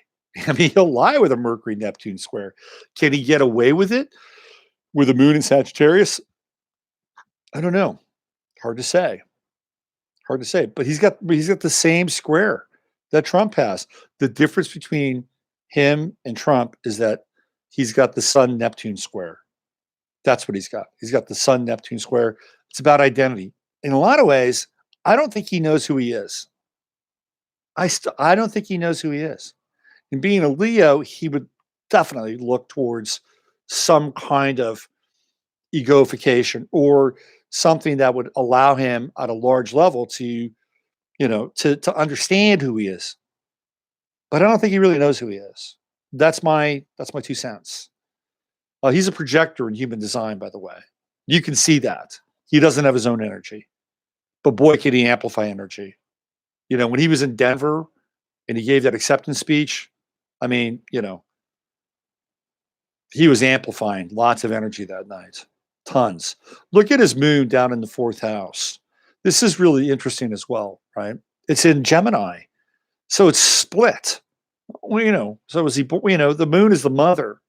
I mean, he'll lie with a Mercury Neptune square. Can he get away with it with a moon in Sagittarius? I don't know. Hard to say. But he's got the same square that Trump has. The difference between him and Trump is that he's got the Sun Neptune square. That's what he's got. He's got the Sun Neptune square. It's about identity. In a lot of ways, I don't think he knows who he is. I don't think he knows who he is. And being a Leo, he would definitely look towards some kind of egoification or something that would allow him at a large level to, to understand who he is. but I don't think he really knows who he is. That's my 2 cents. He's a projector in human design, by the way. You can see that. He doesn't have his own energy, but boy, can he amplify energy. When he was in Denver and he gave that acceptance speech, I mean, he was amplifying lots of energy that night. Tons. Look at his moon down in the 4th house. This is really interesting as well, right? It's in Gemini. So it's split. Well, so is he, the moon is the mother.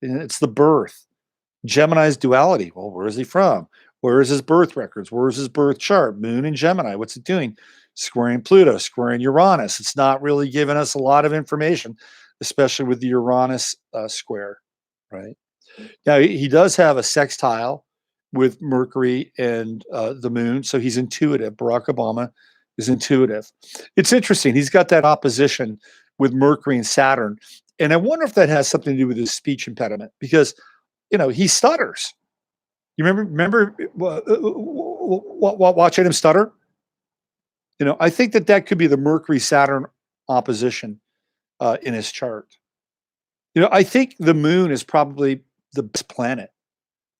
It's the birth. Gemini's duality. Well, where is he from? Where is his birth records? Where is his birth chart? Moon in Gemini. What's it doing? Squaring Pluto, squaring Uranus. It's not really giving us a lot of information, especially with the Uranus square, right? Now, he does have a sextile with Mercury and the moon, so he's intuitive. Barack Obama is intuitive. It's interesting. He's got that opposition with Mercury and Saturn, and I wonder if that has something to do with his speech impediment, because he stutters. You remember watching him stutter? I think that could be the Mercury Saturn opposition in his chart. I think the moon is probably the best planet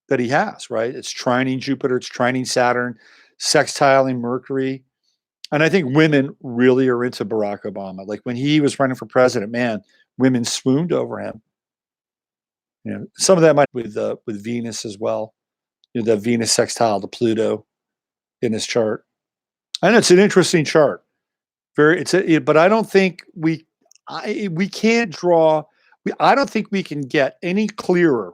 that he has, right? It's trining Jupiter, it's trining Saturn, sextiling Mercury. And I think women really are into Barack Obama. Like when he was running for president, man, women swooned over him. Some of that might with Venus as well. The Venus sextile to Pluto in his chart. And it's an interesting chart. But I don't think we can't draw. I don't think we can get any clearer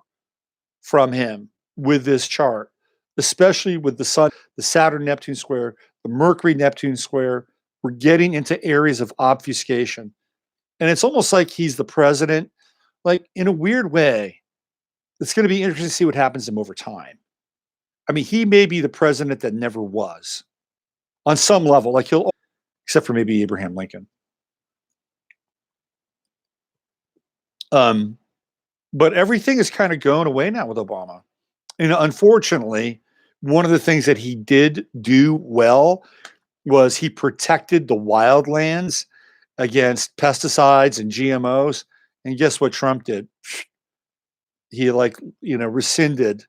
from him with this chart, especially with the Sun, the Saturn Neptune square, the Mercury Neptune square. We're getting into areas of obfuscation, and it's almost like he's the president. Like in a weird way, it's going to be interesting to see what happens to him over time. I mean, he may be the president that never was, on some level. Like except for maybe Abraham Lincoln. But everything is kind of going away now with Obama. Unfortunately, one of the things that he did do well was he protected the wildlands against pesticides and GMOs. And guess what Trump did? He rescinded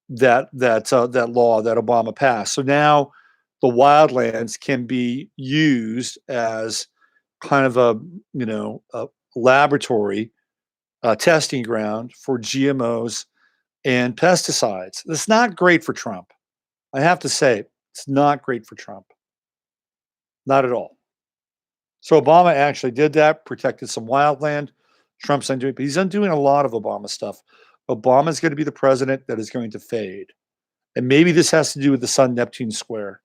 that law that Obama passed. So now the wildlands can be used as kind of a laboratory testing ground for GMOs and pesticides. That's not great for Trump. I have to say, it's not great for Trump. Not at all. So Obama actually did that, protected some wildland. Trump's undoing, but he's undoing a lot of Obama stuff. Obama's going to be the president that is going to fade. And maybe this has to do with the Sun-Neptune square.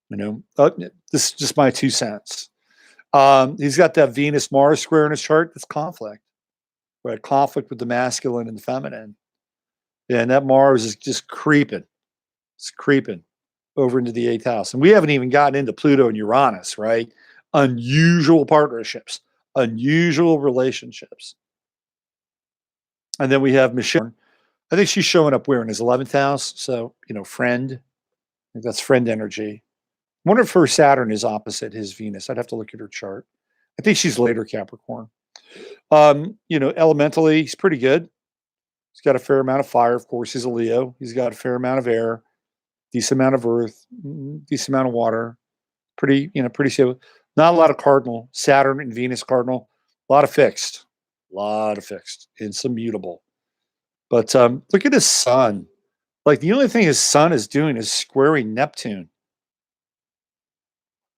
This is just my 2 cents. He's got that Venus-Mars square in his chart. That's conflict, right? Conflict with the masculine and the feminine. And that Mars is just creeping. It's creeping over into the 8th house. And we haven't even gotten into Pluto and Uranus, right? Unusual partnerships, unusual relationships. And then we have Michelle. I think she's showing up where in his 11th house. So, friend. I think that's friend energy. I wonder if her Saturn is opposite his Venus. I'd have to look at her chart. I think she's later Capricorn. Elementally, he's pretty good. He's got a fair amount of fire. Of course, he's a Leo. He's got a fair amount of air, decent amount of earth, decent amount of water. Pretty stable. Not a lot of cardinal. Saturn and Venus cardinal. A lot of fixed. And some mutable. But look at his sun. Like the only thing his sun is doing is squaring Neptune.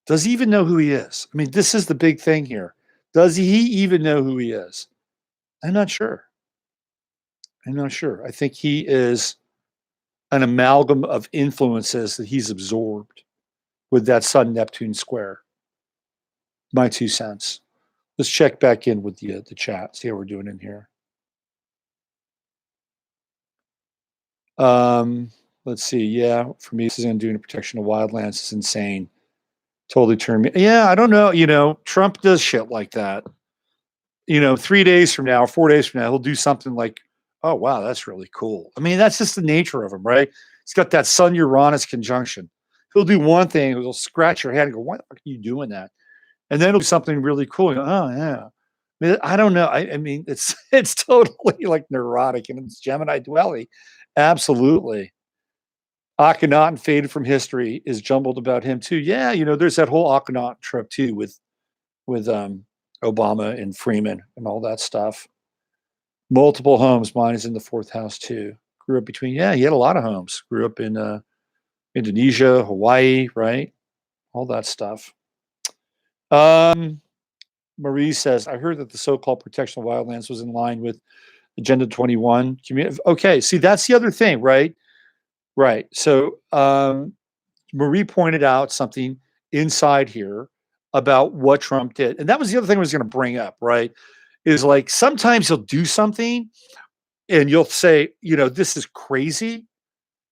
Does he even know who he is? I mean, this is the big thing here. Does he even know who he is? I'm not sure. I think he is an amalgam of influences that he's absorbed with that Sun-Neptune square. My 2 cents. Let's check back in with the chat, see how we're doing in here. Let's see. Yeah, for me, this is doing a protection of wildlands. It's insane. Totally turned me. Yeah, I don't know. Trump does shit like that. 3 days from now, or 4 days from now, he'll do something like, oh, wow, that's really cool. I mean, that's just the nature of him, right? He's got that Sun-Uranus conjunction. He'll do one thing, he'll scratch your head and go, why the fuck are you doing that? and then it'll be something really cool. Oh yeah. I don't know. I mean, it's totally like neurotic, and it's Gemini dwelly. Absolutely. Akhenaten faded from history is jumbled about him too. Yeah, there's that whole Akhenaten trip too with Obama and Freeman and all that stuff. Multiple homes. Mine is in the fourth house too. Grew up between. Yeah, he had a lot of homes. Grew up in Indonesia, Hawaii, right? All that stuff. Marie says, I heard that the so-called protection of wildlands was in line with Agenda 21. Okay, see, that's the other thing, right? Right. So Marie pointed out something inside here about what Trump did. And that was the other thing I was going to bring up, right? Is like sometimes he'll do something and you'll say, this is crazy.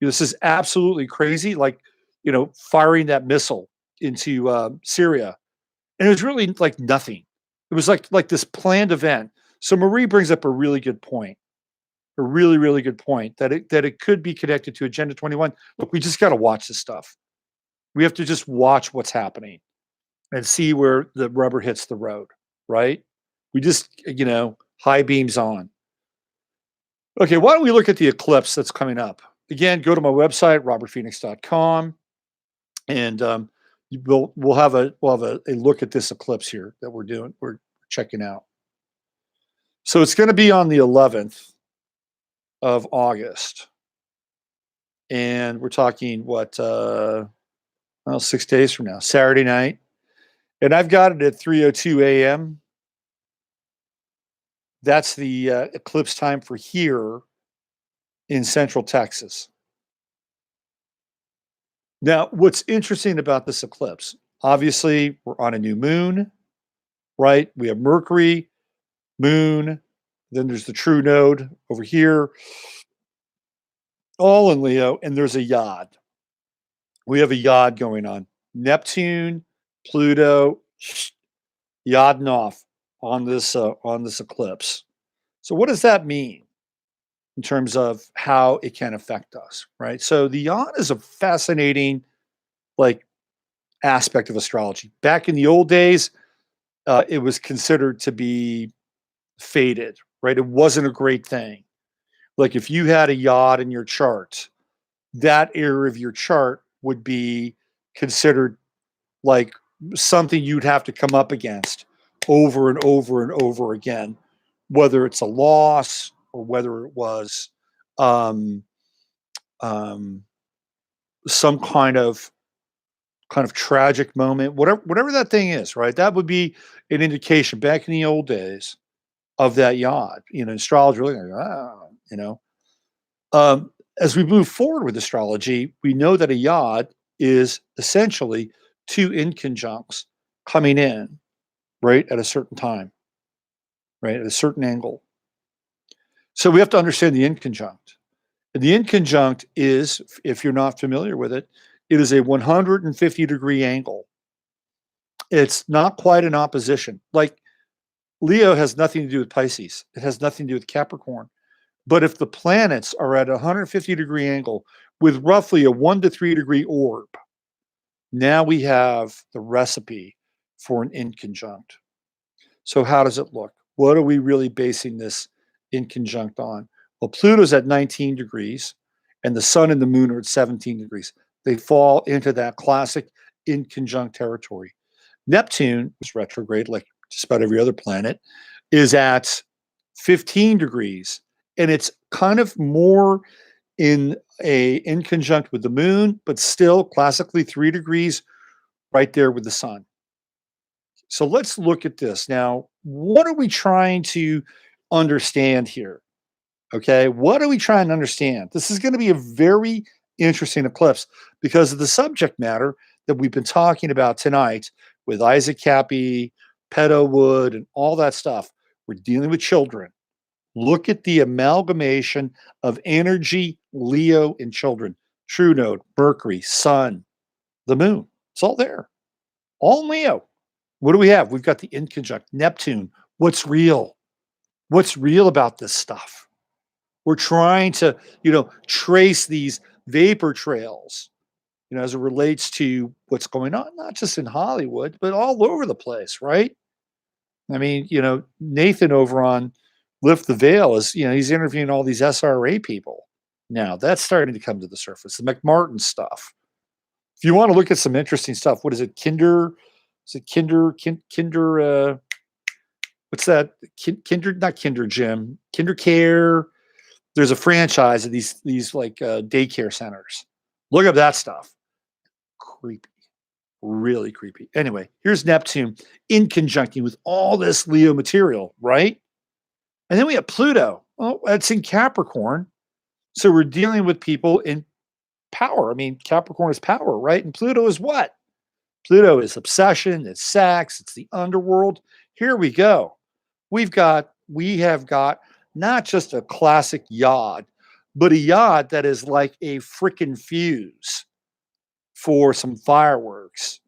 This is absolutely crazy. Like, firing that missile into Syria. And it was really like nothing. It was like this planned event. So Marie brings up a really good point. A really, really good point that it could be connected to Agenda 21. Look, we just got to watch this stuff. We have to just watch what's happening and see where the rubber hits the road, right? We just, high beams on. Okay, why don't we look at the eclipse that's coming up? Again, go to my website, robertphoenix.com, and we'll have a look at this eclipse here that we're checking out. So it's going to be on the 11th of August. And we're talking 6 days from now, Saturday night. And I've got it at 3:02 a.m. That's the eclipse time for here in Central Texas. Now, what's interesting about this eclipse, obviously, we're on a new moon, right? We have Mercury, moon, then there's the true node over here, all in Leo, and there's a yod. We have a yod going on. Neptune, Pluto, yodding off on this eclipse. So what does that mean in terms of how it can affect us, right? So the yod is a fascinating aspect of astrology. Back in the old days, it was considered to be fated, right? It wasn't a great thing. Like if you had a yod in your chart, that area of your chart would be considered like something you'd have to come up against over and over and over again, whether it's a loss or whether it was some kind of tragic moment, whatever that thing is, right? That would be an indication back in the old days of that yod. Astrology, as we move forward with astrology, we know that a yod is essentially two inconjuncts coming in, right, at a certain time, right, at a certain angle. So we have to understand the inconjunct. And the inconjunct is, if you're not familiar with it, it is a 150-degree angle. It's not quite an opposition. Like Leo has nothing to do with Pisces. It has nothing to do with Capricorn. But if the planets are at a 150-degree angle with roughly a 1 to 3 degree orb, now we have the recipe for an inconjunct. So how does it look? What are we really basing this inconjunct on? Well, Pluto's at 19 degrees, and the sun and the moon are at 17 degrees. They fall into that classic inconjunct territory. Neptune, is retrograde like just about every other planet, is at 15 degrees, and it's kind of more in conjunct with the moon, but still classically 3 degrees right there with the sun. So let's look at this. Now, what are we trying to understand here? Okay, what are we trying to understand? This is going to be a very interesting eclipse because of the subject matter that we've been talking about tonight with Isaac Kappy, pedo wood, and all that stuff. We're dealing with children. Look at the amalgamation of energy, Leo, and children. True node, Mercury, sun, the moon. It's all there. All Leo. What do we have? We've got the inconjunct, Neptune. What's real? What's real about this stuff? We're trying to, trace these vapor trails as it relates to what's going on, not just in Hollywood, but all over the place, right? I mean, Nathan over on Lift the Veil is, he's interviewing all these SRA people. Now that's starting to come to the surface, the McMartin stuff. If you want to look at some interesting stuff, what is it? Kinder, what's that? Kinder, not Kinder Gym, Kinder Care. There's a franchise of these like daycare centers. Look up that stuff. Creepy. Really creepy. Anyway, here's Neptune in conjuncting with all this Leo material, right? And then we have Pluto. Oh, that's in Capricorn. So we're dealing with people in power. I mean, Capricorn is power, right? And Pluto is what? Pluto is obsession, it's sex, it's the underworld. Here we go. We have got not just a classic yod, but a yod that is like a freaking fuse for some fireworks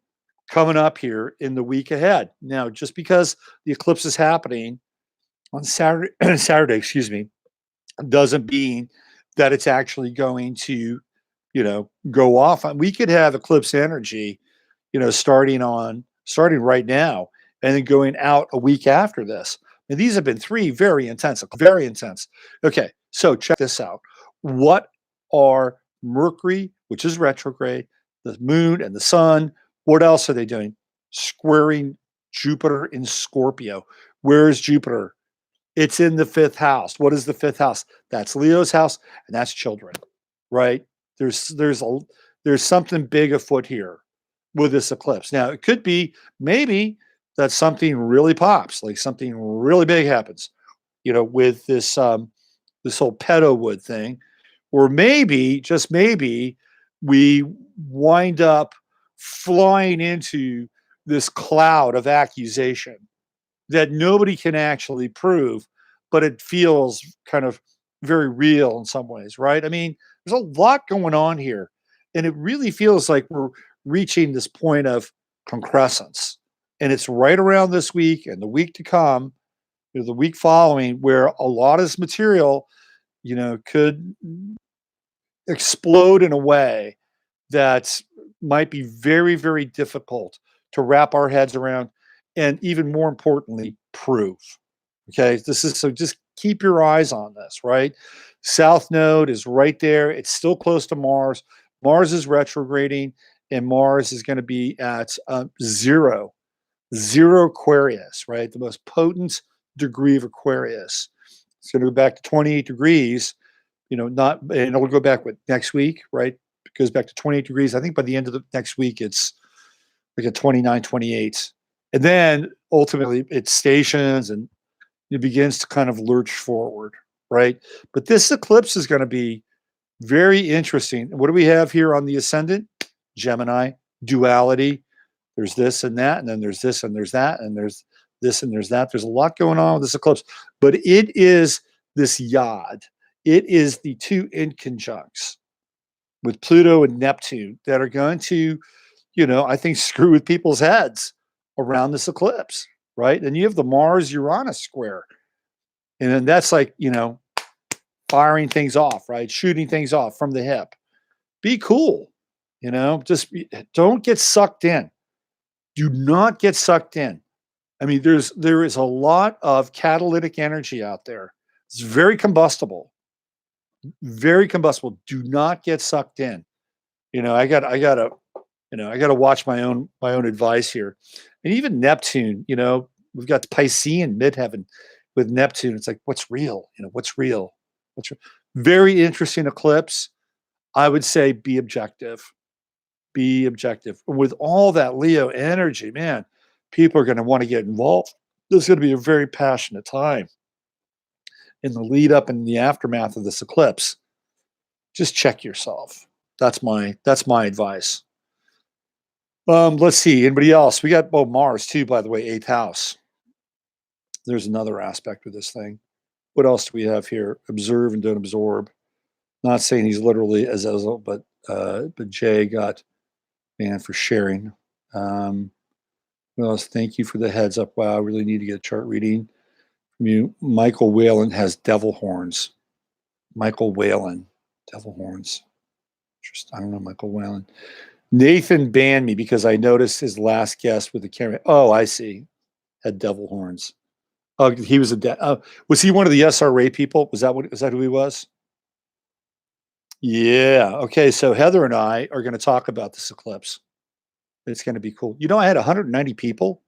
coming up here in the week ahead. Now, just because the eclipse is happening on Saturday, excuse me, doesn't mean that it's actually going to, go off. We could have eclipse energy, starting right now and then going out a week after this. And these have been three very intense, very intense. Okay, so check this out. What are Mercury, which is retrograde, the moon and the sun? What else are they doing? Squaring Jupiter in Scorpio. Where is Jupiter? It's in the fifth house. What is the fifth house? That's Leo's house, and that's children, right? There's something big afoot here with this eclipse. Now, it could be maybe that something really pops, like something really big happens, with this this whole pedo wood thing, or maybe, just maybe, we wind up flying into this cloud of accusation that nobody can actually prove, but it feels kind of very real in some ways, right? I mean, there's a lot going on here, and it really feels like we're reaching this point of concrescence. And it's right around this week and the week to come, the week following, where a lot of this material, could explode in a way that might be very, very difficult to wrap our heads around, and even more importantly, prove. Okay, so just keep your eyes on this, right? South node is right there. It's still close to Mars. Mars is retrograding, and Mars is going to be at zero Aquarius, right? The most potent degree of Aquarius. It's going to go back to 28 degrees, and it'll go back next week, right? It goes back to 28 degrees. I think by the end of the next week, it's like a 29, 28. And then ultimately it stations and it begins to kind of lurch forward, right? But this eclipse is going to be very interesting. What do we have here on the ascendant? Gemini, duality. There's this and that, and then there's this and there's that, and there's this and there's that. There's a lot going on with this eclipse, but it is this yod. It is the two inconjuncts with Pluto and Neptune that are going to, I think, screw with people's heads around this eclipse, right? And you have the Mars-Uranus square. And then that's like, firing things off, right? Shooting things off from the hip. Be cool, just don't get sucked in. Do not get sucked in. I mean, there is a lot of catalytic energy out there. It's very combustible. Very combustible. Do not get sucked in. I gotta watch my own advice here. And even Neptune, we've got the Piscean midheaven with Neptune. It's like, what's real? What's real? Very interesting eclipse. I would say be objective. Be objective. With all that Leo energy, man, people are going to want to get involved. This is going to be a very passionate time in the lead up and the aftermath of this eclipse. Just check yourself. That's my advice. Let's see. Anybody else? We got Mars too, by the way, 8th house. There's another aspect of this thing. What else do we have here? Observe and don't absorb. Not saying he's literally Azazel, but Jay got banned for sharing. What else? Thank you for the heads up. Wow, I really need to get a chart reading from you. Michael Whalen has devil horns. Michael Whalen, devil horns. Just I don't know, Michael Whalen. Nathan banned me because I noticed his last guest with the camera. Oh, I see. Had devil horns. Oh, he was was he one of the SRA people? Was that who he was? Yeah. Okay. So Heather and I are going to talk about this eclipse. It's going to be cool. You know, I had 190 people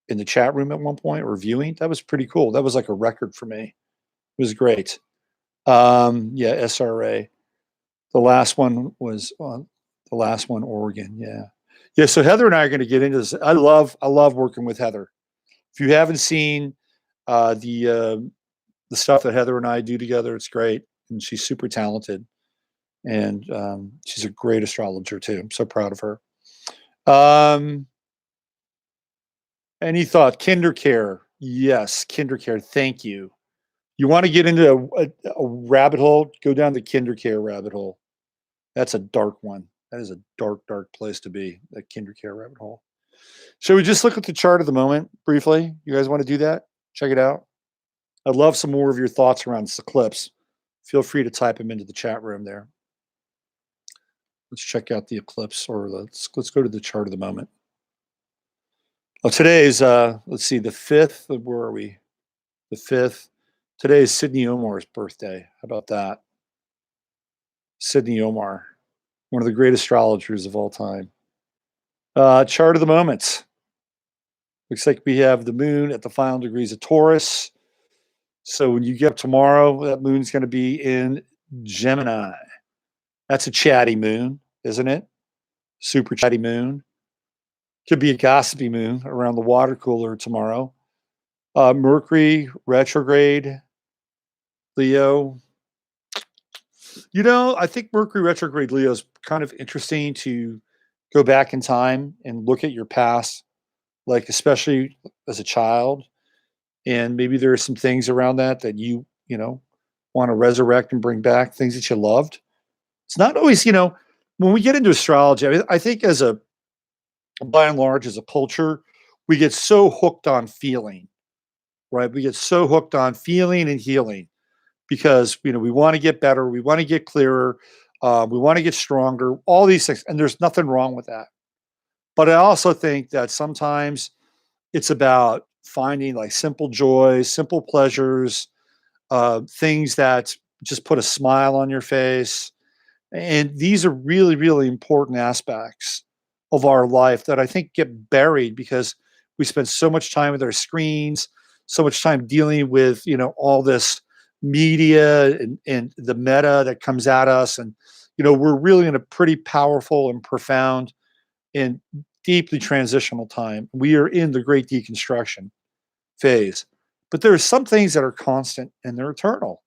in the chat room at one point reviewing. That was pretty cool. That was like a record for me. It was great. Yeah, SRA. The last one was the last one, Oregon. Yeah. Yeah. So Heather and I are going to get into this. I love working with Heather. If you haven't seen the stuff that Heather and I do together, it's great. And she's super talented. And she's a great astrologer too. I'm so proud of her. Any thought? Kinder care. Yes, kinder care. Thank you. You want to get into a rabbit hole? Go down the kinder care rabbit hole. That's a dark one. That is a dark, dark place to be, that kinder care rabbit hole. Should we just look at the chart of the moment briefly? You guys want to do that? Check it out. I'd love some more of your thoughts around this eclipse. Feel free to type them into the chat room there. Let's check out the eclipse, or let's go to the chart of the moment. Oh, today's let's see, the 5th. Where are we? The 5th. Today is Sydney Omar's birthday. How about that? Sydney Omar, one of the great astrologers of all time. Chart of the moment. Looks like we have the moon at the final degrees of Taurus. So when you get up tomorrow, that moon's going to be in Gemini. That's a chatty moon, isn't it? Super chatty moon. Could be a gossipy moon around the water cooler tomorrow. Mercury retrograde, Leo. You know, I think Mercury retrograde Leo is kind of interesting to go back in time and look at your past, like especially as a child. And maybe there are some things around that you want to resurrect and bring back, things that you loved. It's not always, when we get into astrology, I think by and large, as a culture, we get so hooked on feeling, right? We get so hooked on feeling and healing because, we want to get better. We want to get clearer. We want to get stronger, all these things. And there's nothing wrong with that. But I also think that sometimes it's about finding like simple joys, simple pleasures, things that just put a smile on your face. And these are really, really important aspects of our life that I think get buried because we spend so much time with our screens, so much time dealing with, all this media and the meta that comes at us. And, we're really in a pretty powerful and profound and deeply transitional time. We are in the great deconstruction phase, but there are some things that are constant and they're eternal,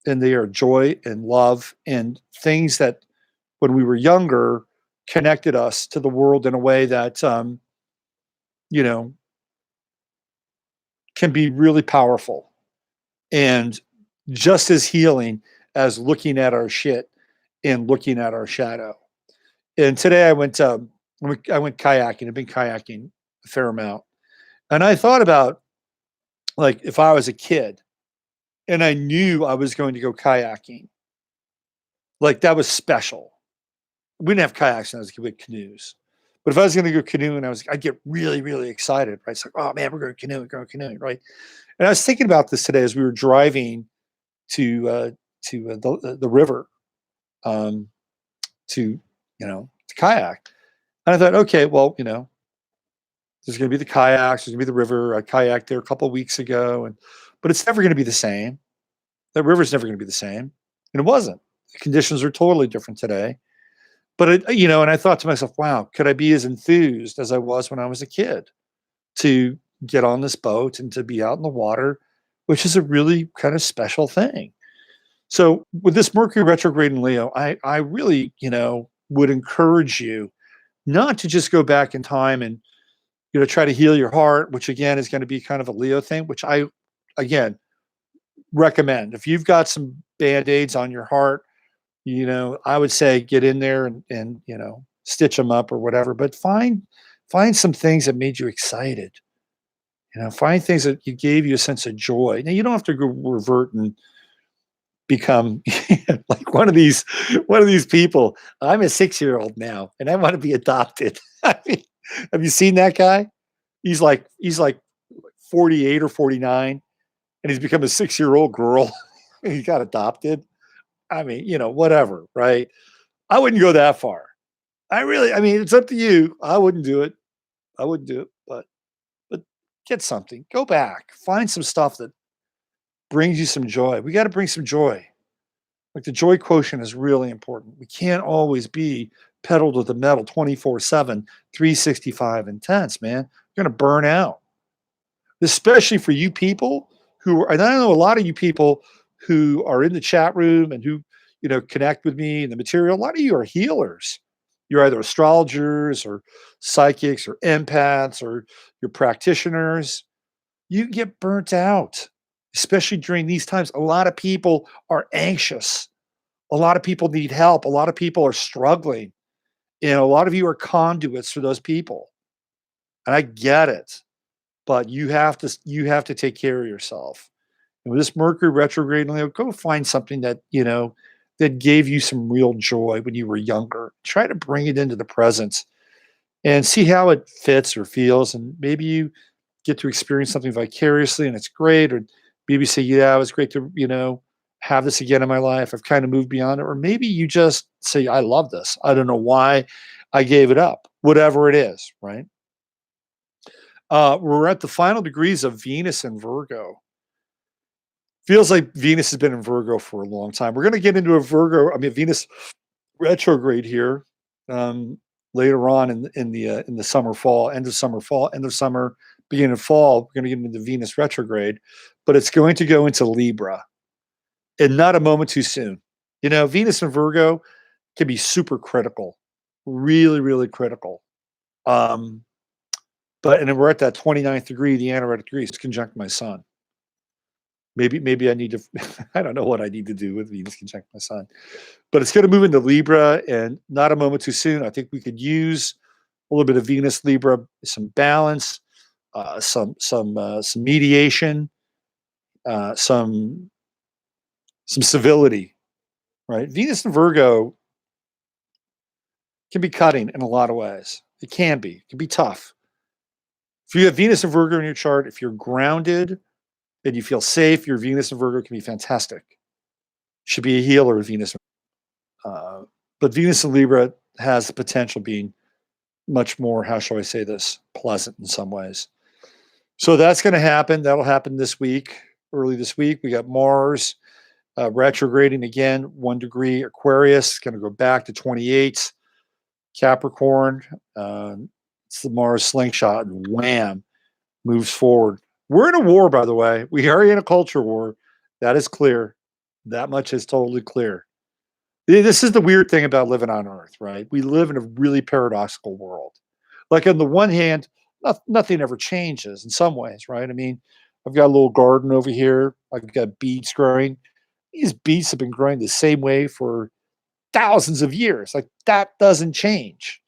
and they are joy and love and things that when we were younger connected us to the world in a way that can be really powerful and just as healing as looking at our shit and looking at our shadow. And today I went kayaking. I've been kayaking a fair amount, and I thought about, like, if I was a kid and I knew I was going to go kayaking, like, that was special. We didn't have kayaks when I was a kid, we had canoes. But if I was going to go canoeing, I'd get really, really excited, right? It's like, oh man, we're going canoeing, right? And I was thinking about this today as we were driving to the river, to kayak. And I thought, okay, well, there's going to be the kayaks, there's going to be the river. I kayaked there a couple of weeks ago, but it's never going to be the same. That river's never going to be the same, and it wasn't. The conditions are totally different today. But and I thought to myself, wow, could I be as enthused as I was when I was a kid to get on this boat and to be out in the water, which is a really kind of special thing. So with this Mercury retrograde in Leo, I really, would encourage you not to just go back in time and, try to heal your heart, which again is going to be kind of a Leo thing, which I, again, recommend. If you've got some Band-Aids on your heart, I would say get in there and stitch them up or whatever, but find some things that made you excited. Find things that gave you a sense of joy. Now you don't have to go revert and become like one of these people. I'm a 6-year-old now, and I want to be adopted. I mean, have you seen that guy? He's like 48 or 49, and he's become a 6-year-old girl. He got adopted. I mean, whatever, right? I wouldn't go that far. I mean, it's up to you. I wouldn't do it. I wouldn't do it, but get something. Go back. Find some stuff that brings you some joy. We got to bring some joy. Like the joy quotient is really important. We can't always be pedal to the metal 24/7, 365 intense, man. You're going to burn out. Especially for you people who are, and I know a lot of you people who are in the chat room and who, connect with me and the material. A lot of you are healers. You're either astrologers or psychics or empaths or you're practitioners. You get burnt out, especially during these times. A lot of people are anxious. A lot of people need help. A lot of people are struggling. A lot of you are conduits for those people. And I get it, but you have to take care of yourself. And with this Mercury retrograde, go find something that, that gave you some real joy when you were younger. Try to bring it into the present and see how it fits or feels. And maybe you get to experience something vicariously and it's great. Or maybe say, yeah, it was great to, have this again in my life. I've kind of moved beyond it. Or maybe you just say, I love this. I don't know why I gave it up, whatever it is, right? We're at the final degrees of Venus and Virgo. Feels like Venus has been in Virgo for a long time. We're going to get into a Venus retrograde here later on in the summer, fall, end of summer, beginning of fall. We're going to get into Venus retrograde, but it's going to go into Libra, and not a moment too soon. Venus and Virgo can be super critical, really, really critical. And then we're at that 29th degree, the anaretic degree. It's conjunct my sun. Maybe I need to, I don't know what I need to do with Venus conjunct my sun, but it's going to move into Libra, and not a moment too soon. I think we could use a little bit of Venus Libra, some balance, some mediation, some civility, right? Venus and Virgo can be cutting in a lot of ways. It can be tough. If you have Venus and Virgo in your chart, if you're grounded and you feel safe, your Venus and Virgo can be fantastic. Should be a healer with Venus. But Venus and Libra has the potential being much more, how shall I say this, pleasant in some ways. So that's going to happen. That'll happen this week, early this week. We got Mars retrograding again, 1 degree Aquarius, going to go back to 28 Capricorn. It's the Mars slingshot, and wham, moves forward. We're in a war, by the way. We are in a culture war. That is clear. That much is totally clear. This is the weird thing about living on Earth, right? We live in a really paradoxical world. Like on the one hand, nothing ever changes in some ways, right? I mean, I've got a little garden over here. I've got beets growing. These beets have been growing the same way for thousands of years. Like that doesn't change.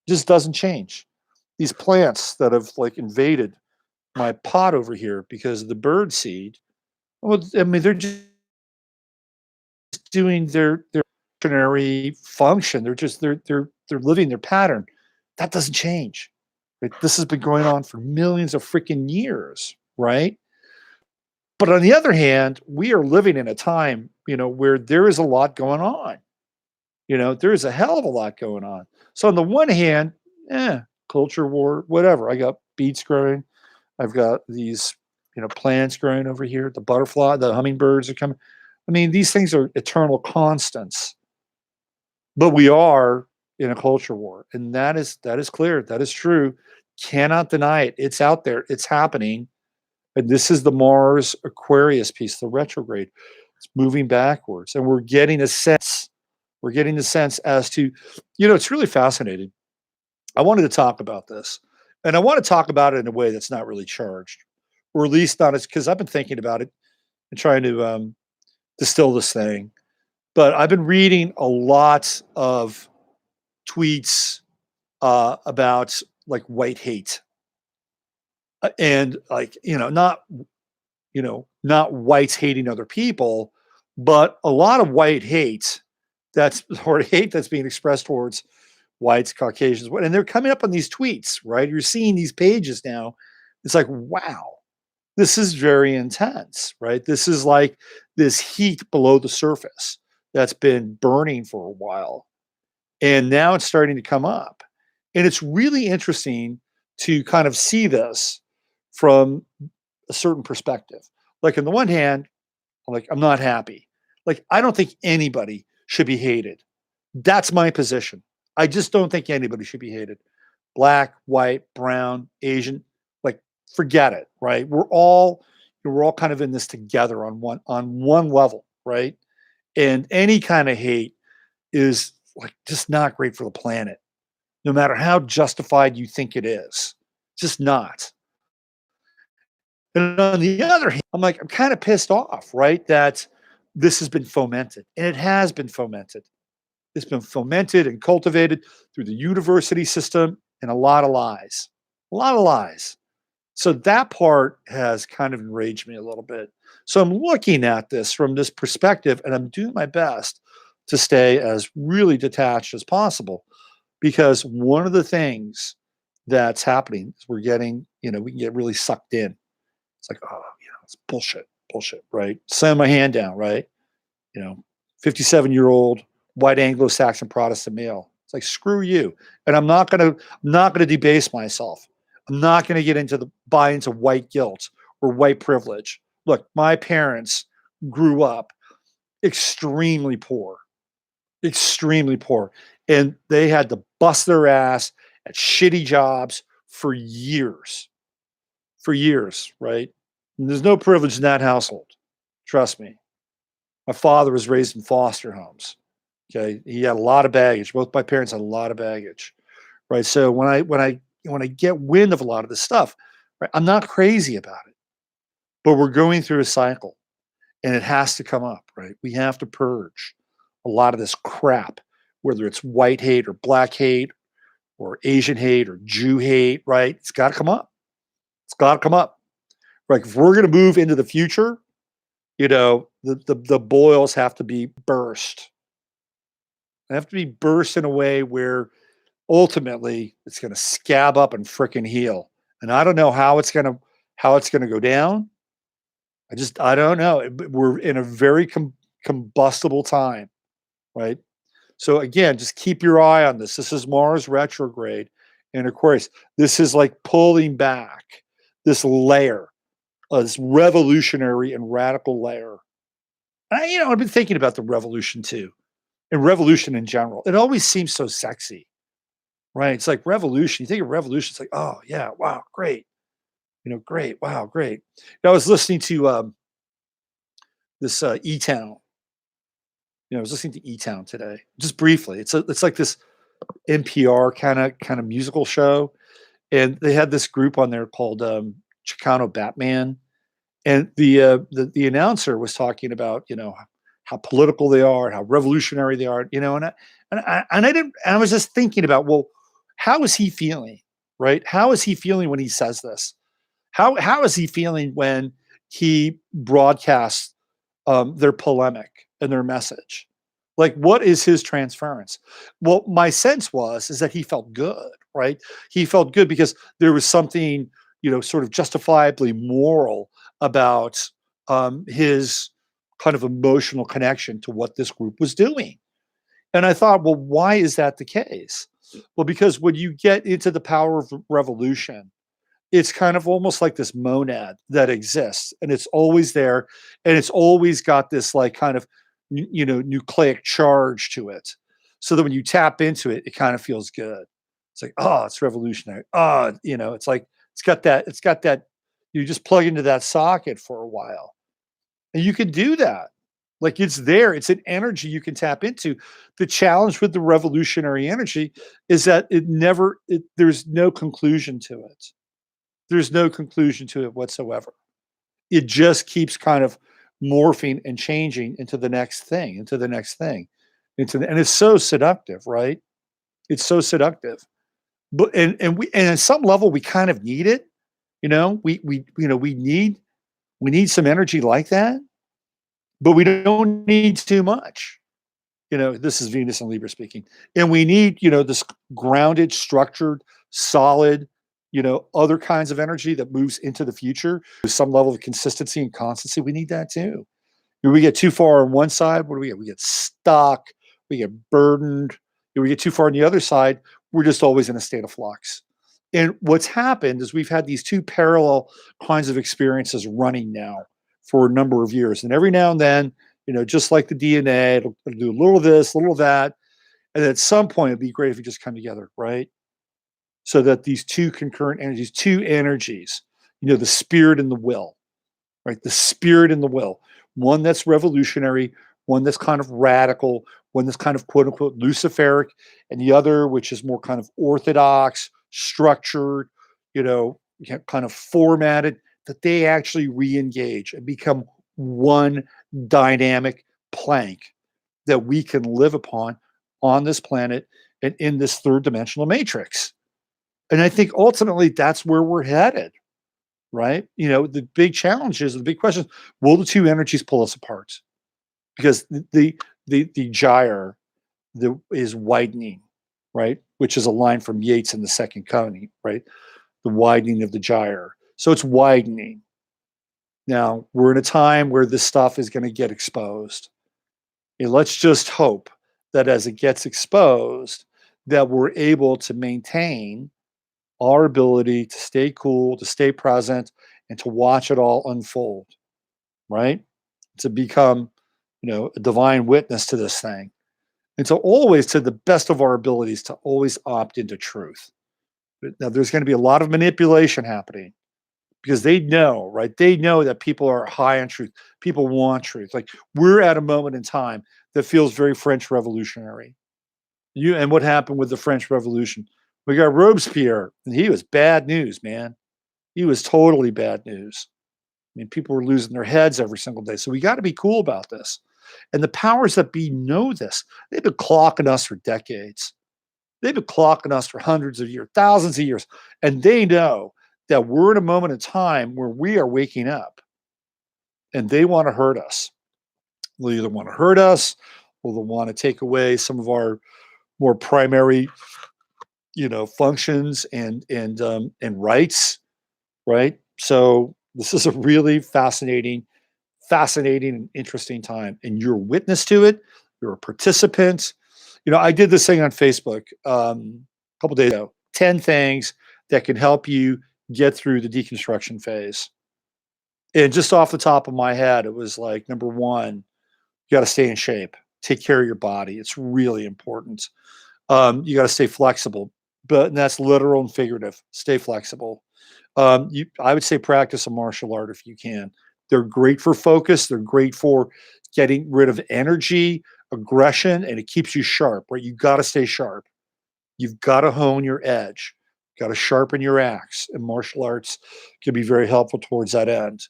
Just doesn't change. These plants that have like invaded my pot over here because of the bird seed. Well, I mean, they're just doing their evolutionary function. They're living their pattern. That doesn't change. Right? This has been going on for millions of freaking years, right? But on the other hand, we are living in a time, where there is a lot going on. There is a hell of a lot going on. So on the one hand, culture war, whatever. I got beets growing. I've got these, plants growing over here. The butterfly, the hummingbirds are coming. I mean, these things are eternal constants. But we are in a culture war, and that is clear. That is true. Cannot deny it. It's out there. It's happening. And this is the Mars Aquarius piece, the retrograde. It's moving backwards, and we're getting a sense. We're getting the sense as to, it's really fascinating. I wanted to talk about this, and I want to talk about it in a way that's not really charged, or at least not as, because I've been thinking about it and trying to distill this thing. But I've been reading a lot of tweets about like white hate, and like not whites hating other people, But a lot of white hate or hate that's being expressed towards whites, Caucasians, and they're coming up on these tweets, right? You're seeing these pages now. It's like, wow, this is very intense, right? This is like this heat below the surface that's been burning for a while. And now it's starting to come up. And it's really interesting to kind of see this from a certain perspective. Like, on the one hand, I'm not happy. Like, I don't think anybody should be hated. That's my position. I just don't think anybody should be hated. Black, white, brown, Asian, like, forget it, right? We're all kind of in this together on one level, right? And any kind of hate is like just not great for the planet, no matter how justified you think it is. Just not. And on the other hand, I'm kind of pissed off, right? That this has been fomented, and it has been fomented. It's been fomented and cultivated through the university system and a lot of lies. A lot of lies. So that part has kind of enraged me a little bit. So I'm looking at this from this perspective, and I'm doing my best to stay as really detached as possible, because one of the things that's happening is we can get really sucked in. It's like, oh, it's bullshit, right? Slam my hand down, right? 57-year-old white Anglo-Saxon Protestant male. It's like, screw you. And I'm not gonna debase myself. I'm not gonna get buy into white guilt or white privilege. Look, my parents grew up extremely poor, and they had to bust their ass at shitty jobs for years, right? And there's no privilege in that household. Trust me. My father was raised in foster homes. Okay, he had a lot of baggage. Both my parents had a lot of baggage, right? So when I get wind of a lot of this stuff, right, I'm not crazy about it, but we're going through a cycle, and it has to come up, right? We have to purge a lot of this crap, whether it's white hate or black hate or Asian hate or Jew hate, right? It's got to come up. It's got to come up. Like, if we're going to move into the future, the boils have to be burst. They have to be burst in a way where ultimately it's going to scab up and fricking heal. And I don't know how it's going to go down. I don't know. We're in a very combustible time, right? So again, just keep your eye on this. This is Mars retrograde in Aquarius. This is like pulling back this layer, this revolutionary and radical layer. I've been thinking about the revolution too, and revolution in general. It always seems so sexy, right? It's like revolution. You think of revolution, it's like, oh yeah, wow, great, great, wow, great. I was listening to this E-Town. I was listening to E-Town today, just briefly. It's like this NPR kind of musical show, and they had this group on there called Chicano Batman, and the announcer was talking about how political they are, how revolutionary they are, and I was just thinking about, well, how is he feeling, right? How is he feeling when he says this? How is he feeling when he broadcasts their polemic and their message? Like, what is his transference? Well, my sense is that he felt good, right? He felt good because there was something, sort of justifiably moral about his kind of emotional connection to what this group was doing. And I thought, well, why is that the case? Well, because when you get into the power of revolution, it's kind of almost like this monad that exists, and it's always there, and it's always got this like kind of nucleic charge to it, so that when you tap into it, it kind of feels good. It's like, oh, it's revolutionary. Oh, it's like it's got that. You just plug into that socket for a while, and you can do that. Like, it's there. It's an energy you can tap into. The challenge with the revolutionary energy is that there's no conclusion to it. There's no conclusion to it whatsoever. It just keeps kind of morphing and changing into the next thing, and it's so seductive, right? It's so seductive. But and at some level we kind of need it. We need some energy like that. but we don't need too much. This is Venus and Libra speaking. And we need, this grounded, structured, solid, other kinds of energy that moves into the future with some level of consistency and constancy. We need that too. When we get too far on one side, what do we get? We get stuck, we get burdened. When we get too far on the other side, we're just always in a state of flux. And what's happened is we've had these two parallel kinds of experiences running now for a number of years. And every now and then, just like the DNA, it'll do a little of this, a little of that. And at some point, it'd be great if we just come together, right? So that these two energies, the spirit and the will, right? The spirit and the will, one that's revolutionary, one that's kind of radical, one that's kind of quote unquote Luciferic, and the other, which is more kind of orthodox, structured, kind of formatted, that they actually re engage and become one dynamic plank that we can live upon on this planet and in this third dimensional matrix. And I think ultimately that's where we're headed, right? The big challenges, the big questions, will the two energies pull us apart? Because the gyre is widening, right? Which is a line from Yeats in the Second Coming, right? The widening of the gyre. So it's widening. Now, we're in a time where this stuff is going to get exposed. And let's just hope that as it gets exposed, that we're able to maintain our ability to stay cool, to stay present, and to watch it all unfold, right? To become, a divine witness to this thing. And so always, to the best of our abilities, to always opt into truth. Now, there's going to be a lot of manipulation happening because they know, right? They know that people are high on truth. People want truth. Like, we're at a moment in time that feels very French revolutionary. And what happened with the French Revolution? We got Robespierre, and he was bad news, man. He was totally bad news. I mean, people were losing their heads every single day. So we got to be cool about this. And the powers that be know this. They've been clocking us for decades. They've been clocking us for hundreds of years, thousands of years. And they know that we're in a moment in time where we are waking up and they want to hurt us. They'll either want to hurt us or they'll want to take away some of our more primary, functions and rights, right? So this is a really fascinating and interesting time, and you're a witness to it. You're a participant. I did this thing on Facebook a couple days ago. 10 things that can help you get through the deconstruction phase. And just off the top of my head, it was like, number one, you got to stay in shape. Take care of your body. It's really important. You got to stay flexible, but that's literal and figurative. Stay flexible. I would say practice a martial art if you can. They're great for focus. They're great for getting rid of energy, aggression, and it keeps you sharp, right? You got to stay sharp. You've got to hone your edge. Got to sharpen your axe, and martial arts can be very helpful towards that end.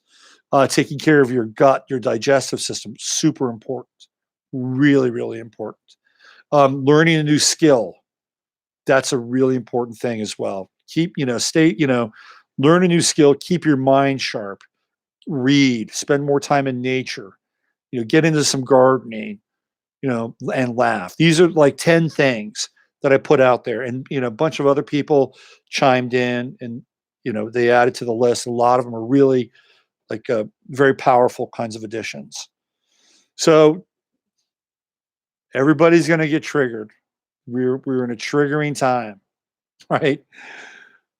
Taking care of your gut, your digestive system, super important. Really, really important. Learning a new skill. That's a really important thing as well. Learn a new skill, keep your mind sharp, read, spend more time in nature, get into some gardening, and laugh. These are like 10 things that I put out there. And, a bunch of other people chimed in and, they added to the list. A lot of them are really like very powerful kinds of additions. So everybody's going to get triggered. We're in a triggering time, right?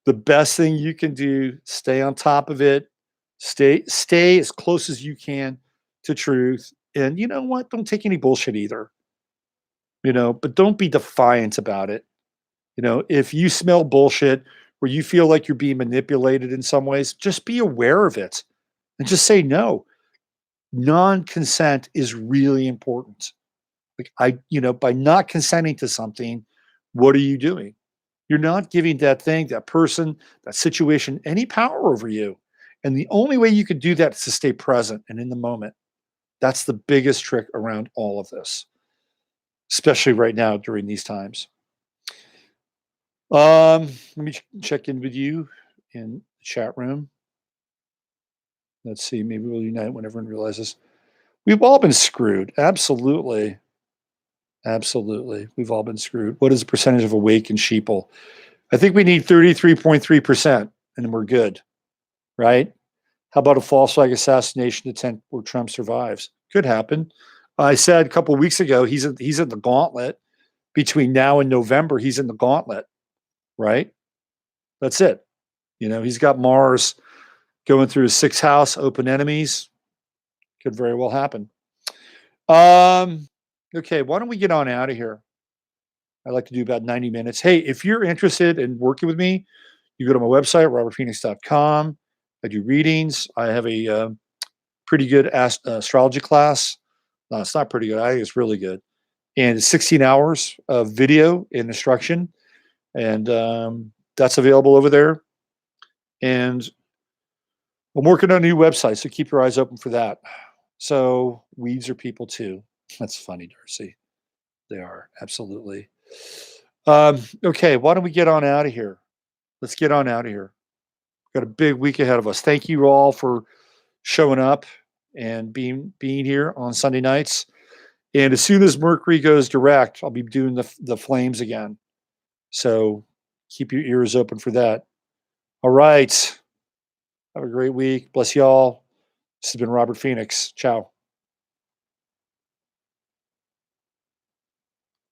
The best thing you can do, stay on top of it, stay as close as you can to truth. And you know what? Don't take any bullshit either. But don't be defiant about it. If you smell bullshit or you feel like you're being manipulated in some ways, just be aware of it and just say no. Non-consent is really important. By not consenting to something, what are you doing? You're not giving that thing, that person, that situation any power over you. And the only way you could do that is to stay present and in the moment. That's the biggest trick around all of this, especially right now during these times. Let me check in with you in the chat room. Let's see, maybe we'll unite when everyone realizes. We've all been screwed. Absolutely. Absolutely. We've all been screwed. What is the percentage of awakened sheeple? I think we need 33.3%, and we're good, right? How about a false flag assassination attempt where Trump survives? Could happen. I said a couple of weeks ago, he's in the gauntlet. Between now and November, he's in the gauntlet, right? That's it. He's got Mars going through his sixth house, open enemies. Could very well happen. Okay, why don't we get on out of here? I like to do about 90 minutes. Hey, if you're interested in working with me, you go to my website, robertphoenix.com. I do readings. I have a pretty good astrology class. No, it's not pretty good. I think it's really good. And it's 16 hours of video and instruction. And that's available over there. And I'm working on a new website, so keep your eyes open for that. So weeds are people too. That's funny, Darcy. They are, absolutely. Okay, why don't we get on out of here? Let's get on out of here. Got a big week ahead of us. Thank you all for showing up and being here on Sunday nights. And as soon as Mercury goes direct, I'll be doing the flames again. So keep your ears open for that. All right. Have a great week. Bless y'all. This has been Robert Phoenix. Ciao.